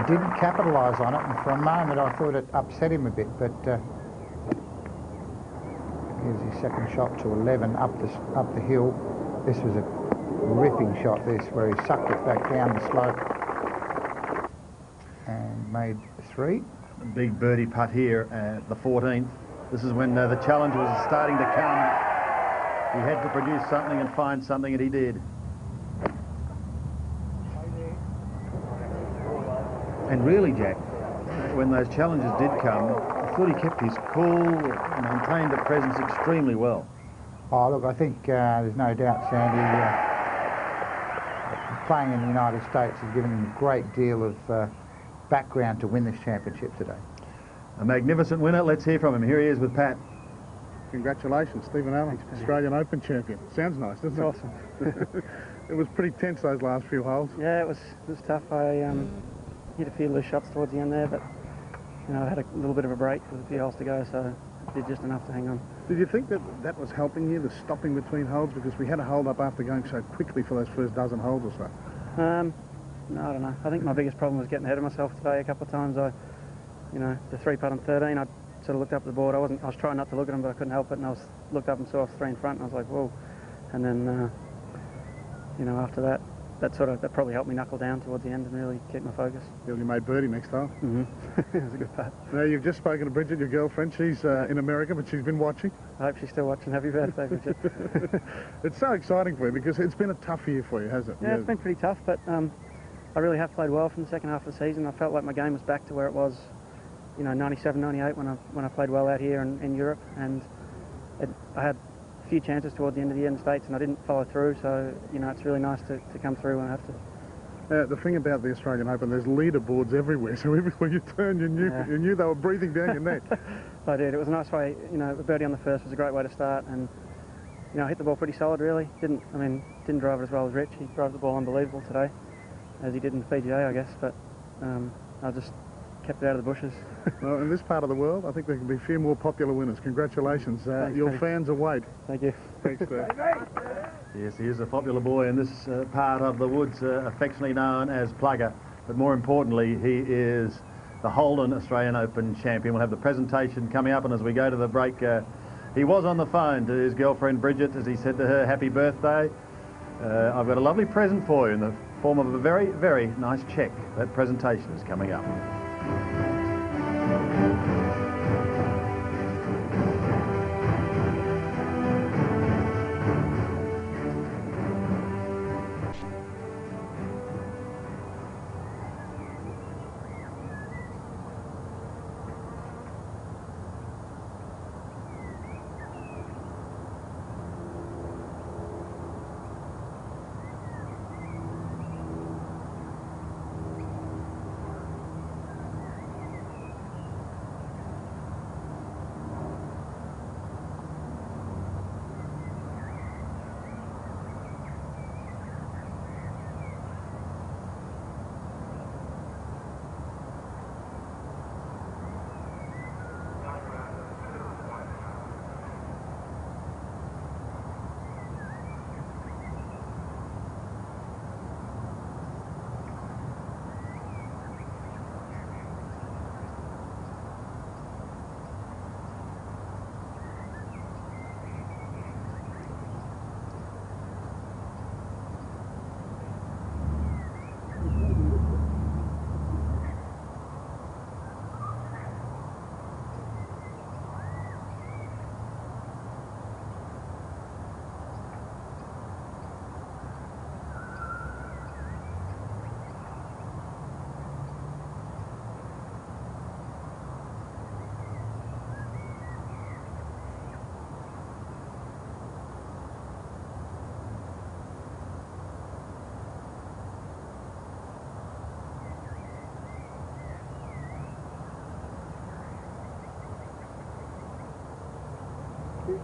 didn't capitalise on it, and for a moment I thought it upset him a bit, but here's his second shot to 11 up the hill. This was a ripping shot, this, where he sucked it back down the slope and made 3. A big birdie putt here at the 14th. This is when the challenge was starting to come. He had to produce something and find something, and he did. And really, Jack, when those challenges did come, I thought he kept his cool, maintained the presence extremely well. Oh, look, I think there's no doubt, Sandy, playing in the United States has given him a great deal of background to win this championship today. A magnificent winner. Let's hear from him. Here he is with Pat. Congratulations, Stephen Allen, Australian Open champion. Sounds nice, doesn't it? Awesome. It was pretty tense those last few holes. Yeah, it was tough. I hit a few loose shots towards the end there, but you know, I had a little bit of a break with a few holes to go, so I did just enough to hang on. Did you think that that was helping you, the stopping between holes, because we had a hold up after going so quickly for those first dozen holes or so? No, I don't know. I think my biggest problem was getting ahead of myself today. A couple of times, you know, the 3-putt on 13, I sort of looked up at the board. I was trying not to look at them, but I couldn't help it, and I looked up and saw I was 3 in front, and I was like, whoa. And then, you know, after that, that probably helped me knuckle down towards the end and really keep my focus. You made birdie next time. Mm-hmm. It was a good putt. Now, you've just spoken to Bridget, your girlfriend. She's in America, but she's been watching. I hope she's still watching. Happy birthday, Bridget. It's so exciting for you because it's been a tough year for you, hasn't it? Yeah, it's been pretty tough, but I really have played well from the second half of the season. I felt like my game was back to where it was, you know, 97, 98 when I played well out here in Europe, and I had a few chances towards the end of the year in the States, and I didn't follow through. So, you know, it's really nice to come through when I have to. The thing about the Australian Open, there's leaderboards everywhere, so everywhere you turn, you knew they were breathing down your neck. I did. It was a nice way, you know, a birdie on the first was a great way to start, and, you know, I hit the ball pretty solid, really. Didn't drive it as well as Rich. He drove the ball unbelievable today, as he did in the PGA, I guess, but I just kept it out of the bushes. Well, in this part of the world, I think there can be a few more popular winners. Congratulations. Thanks, your Pete. fans await. Thank you. Thanks, Steve. Yes, he is a popular boy in this part of the woods, affectionately known as Plugger. But more importantly, he is the Holden Australian Open champion. We'll have the presentation coming up, and as we go to the break, he was on the phone to his girlfriend Bridget as he said to her, happy birthday. I've got a lovely present for you in the form of a very, very nice cheque. That presentation is coming up.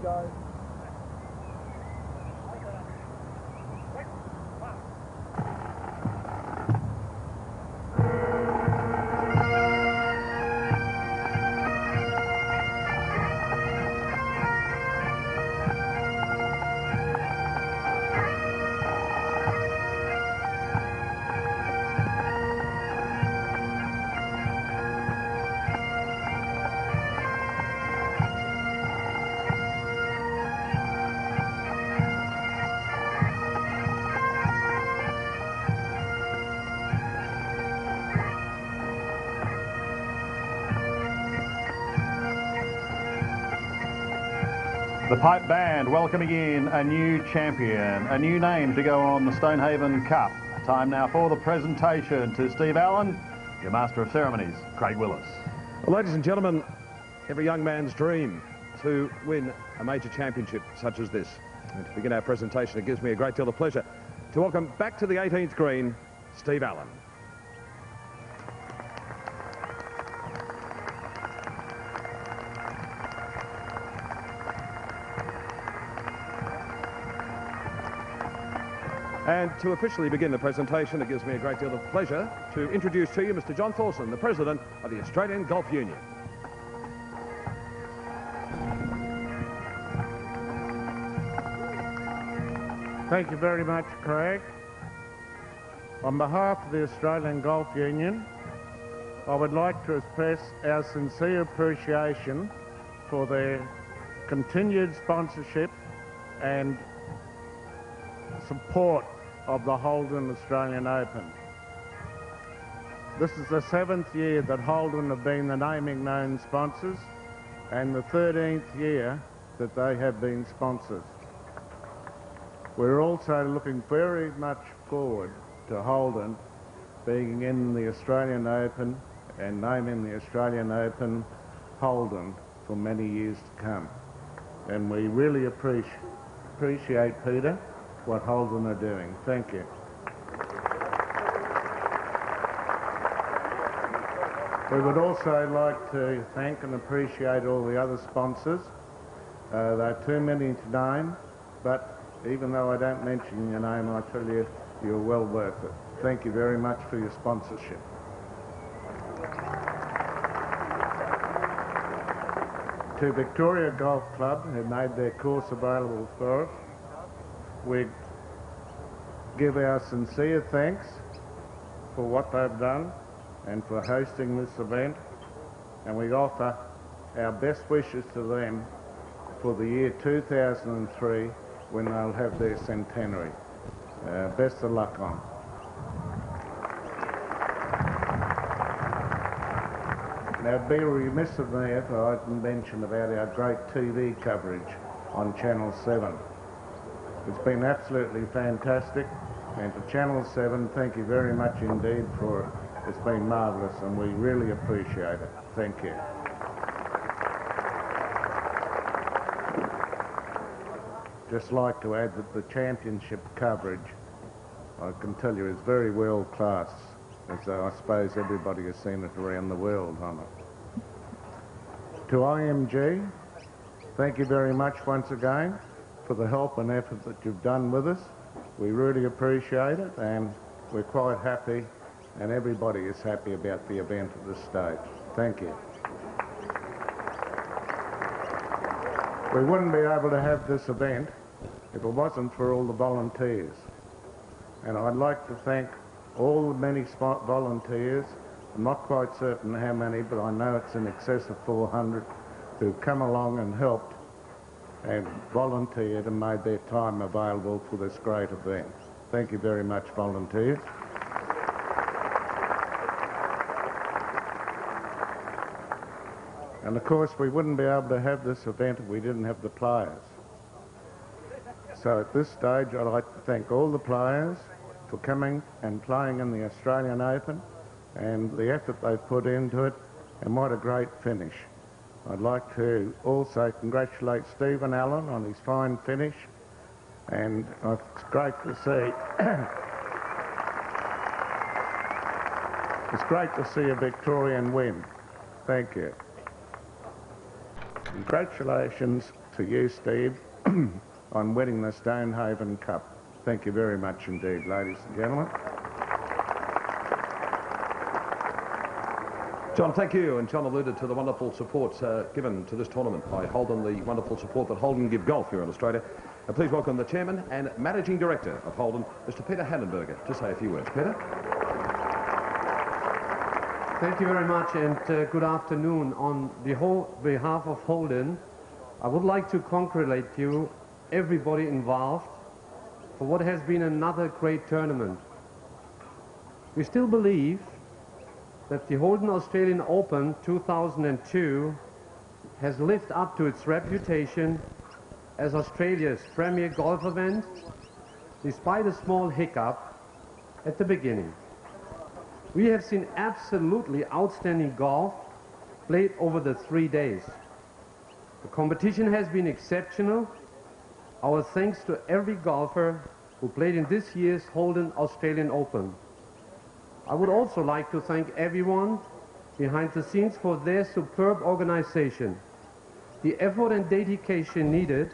Guys. The Pipe Band welcoming in a new champion, a new name to go on the Stonehaven Cup. Time now for the presentation to Steve Allen, your Master of Ceremonies, Craig Willis. Well, ladies and gentlemen, every young man's dream to win a major championship such as this. And to begin our presentation, it gives me a great deal of pleasure to welcome back to the 18th green, Steve Allen. And to officially begin the presentation, it gives me a great deal of pleasure to introduce to you Mr. John Thorson, the President of the Australian Golf Union. Thank you very much, Craig. On behalf of the Australian Golf Union, I would like to express our sincere appreciation for their continued sponsorship and support of the Holden Australian Open. This is the 7th year that Holden have been the naming known sponsors and the 13th year that they have been sponsors. We're also looking very much forward to Holden being in the Australian Open and naming the Australian Open Holden for many years to come. And we really appreciate, Peter, what Holden are doing. Thank you. We would also like to thank and appreciate all the other sponsors. There are too many to name, but even though I don't mention your name, I tell you, you're well worth it. Thank you very much for your sponsorship. To Victoria Golf Club, who made their course available for us, we give our sincere thanks for what they've done and for hosting this event, and we offer our best wishes to them for the year 2003 when they'll have their centenary. Best of luck on. Now, it'd be remiss of me if I didn't mention about our great TV coverage on Channel 7. It's been absolutely fantastic, and to Channel 7, thank you very much indeed for it. It's been marvellous, and we really appreciate it. Thank you. Just like to add that the championship coverage, I can tell you, is very world class, as I suppose everybody has seen it around the world on it. To IMG, thank you very much once again for the help and effort that you've done with us. We really appreciate it, and we're quite happy, and everybody is happy about the event at this stage. Thank you. We wouldn't be able to have this event if it wasn't for all the volunteers. And I'd like to thank all the many volunteers. I'm not quite certain how many, but I know it's in excess of 400 who've come along and helped and volunteered and made their time available for this great event. Thank you very much, volunteers. And of course, we wouldn't be able to have this event if we didn't have the players. So at this stage, I'd like to thank all the players for coming and playing in the Australian Open and the effort they've put into it, and what a great finish. I'd like to also congratulate Stephen Allen on his fine finish, and it's great to see it's great to see a Victorian win. Thank you. Congratulations to you, Steve, on winning the Stonehaven Cup. Thank you very much indeed, ladies and gentlemen. John, thank you. And John alluded to the wonderful support given to this tournament by Holden, the wonderful support that Holden give golf here in Australia. Please welcome the Chairman and Managing Director of Holden, Mr. Peter Handenberger, to say a few words. Peter? Thank you very much, and good afternoon. On behalf of Holden, I would like to congratulate you, everybody involved, for what has been another great tournament. We still believe that the Holden Australian Open 2002 has lived up to its reputation as Australia's premier golf event, despite a small hiccup at the beginning. We have seen absolutely outstanding golf played over the 3 days. The competition has been exceptional. Our thanks to every golfer who played in this year's Holden Australian Open. I would also like to thank everyone behind the scenes for their superb organization. The effort and dedication needed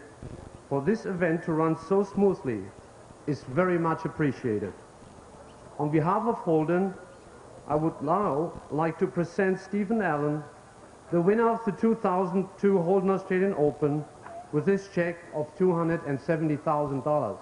for this event to run so smoothly is very much appreciated. On behalf of Holden, I would now like to present Stephen Allen, the winner of the 2002 Holden Australian Open, with this check of $270,000.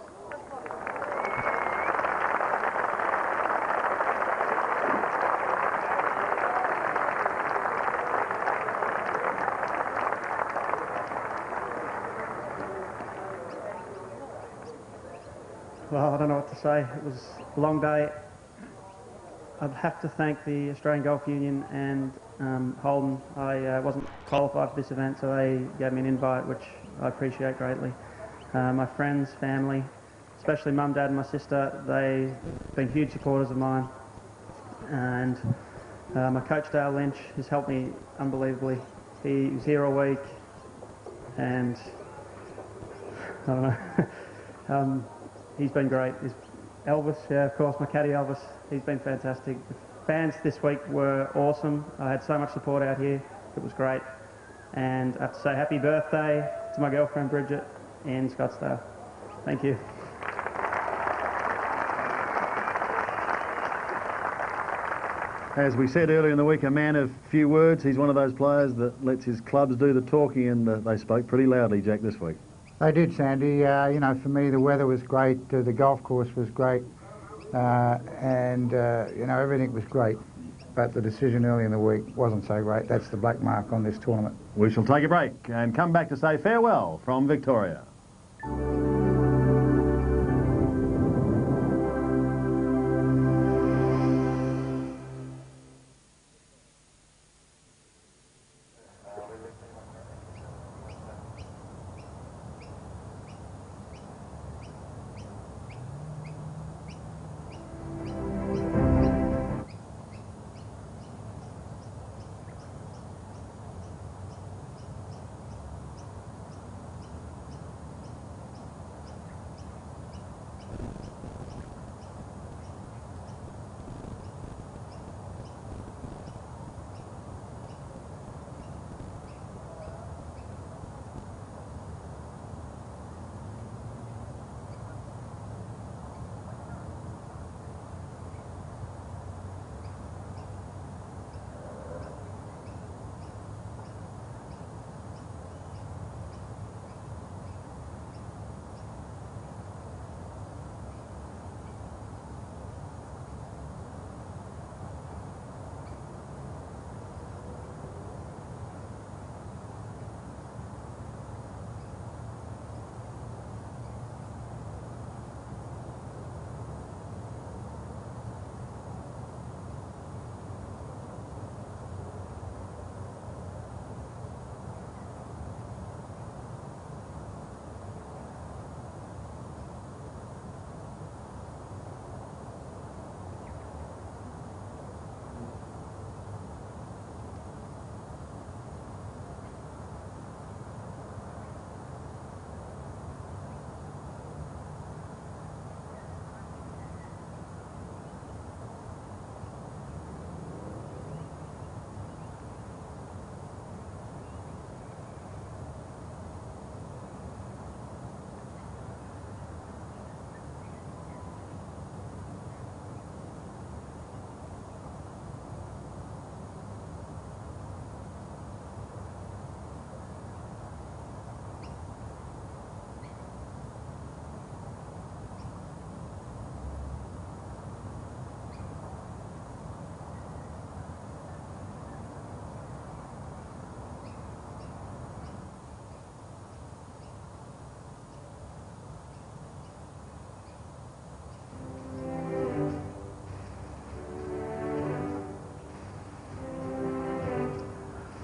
Well, I don't know what to say. It was a long day. I'd have to thank the Australian Golf Union and Holden. I wasn't qualified for this event, so they gave me an invite, which I appreciate greatly. My friends, family, especially Mum, Dad and my sister, they've been huge supporters of mine. And my coach, Dale Lynch, has helped me unbelievably. He was here all week, and I don't know. He's been great. Elvis, yeah, of course, my caddy Elvis, he's been fantastic. The fans this week were awesome. I had so much support out here. It was great. And I have to say happy birthday to my girlfriend Bridget in Scottsdale. Thank you. As we said earlier in the week, a man of few words. He's one of those players that lets his clubs do the talking, and they spoke pretty loudly, Jack, this week. They did, Sandy. You know, for me, the weather was great, the golf course was great, and, you know, everything was great. But the decision early in the week wasn't so great. That's the black mark on this tournament. We shall take a break and come back to say farewell from Victoria.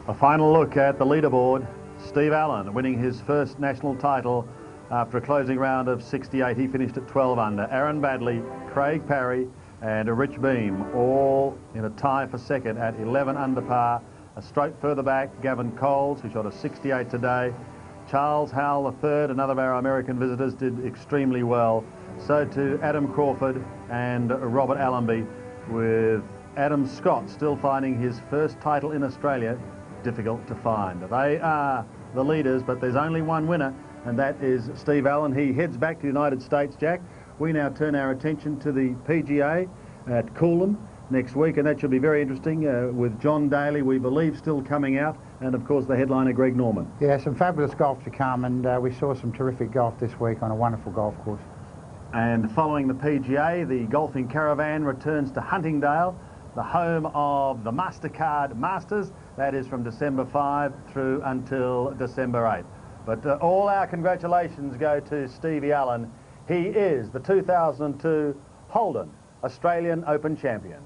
A final look at the leaderboard. Steve Allen winning his first national title after a closing round of 68. He finished at 12 under. Aaron Baddeley, Craig Parry and Rich Beem all in a tie for second at 11 under par. A stroke further back, Gavin Coles, who shot a 68 today. Charles Howell III, another of our American visitors, did extremely well. So too Adam Crawford and Robert Allenby, with Adam Scott still finding his first title in Australia difficult to find. They are the leaders, but there's only one winner, and that is Steve Allen. He heads back to the United States, Jack. We now turn our attention to the PGA at Coolum next week, and that should be very interesting with John Daly, we believe, still coming out, and of course the headliner Greg Norman. Yeah, some fabulous golf to come, and we saw some terrific golf this week on a wonderful golf course. And following the PGA, the golfing caravan returns to Huntingdale, the home of the MasterCard Masters. That is from December 5 through until December 8. But all our congratulations go to Stevie Allen. He is the 2002 Holden Australian Open champion.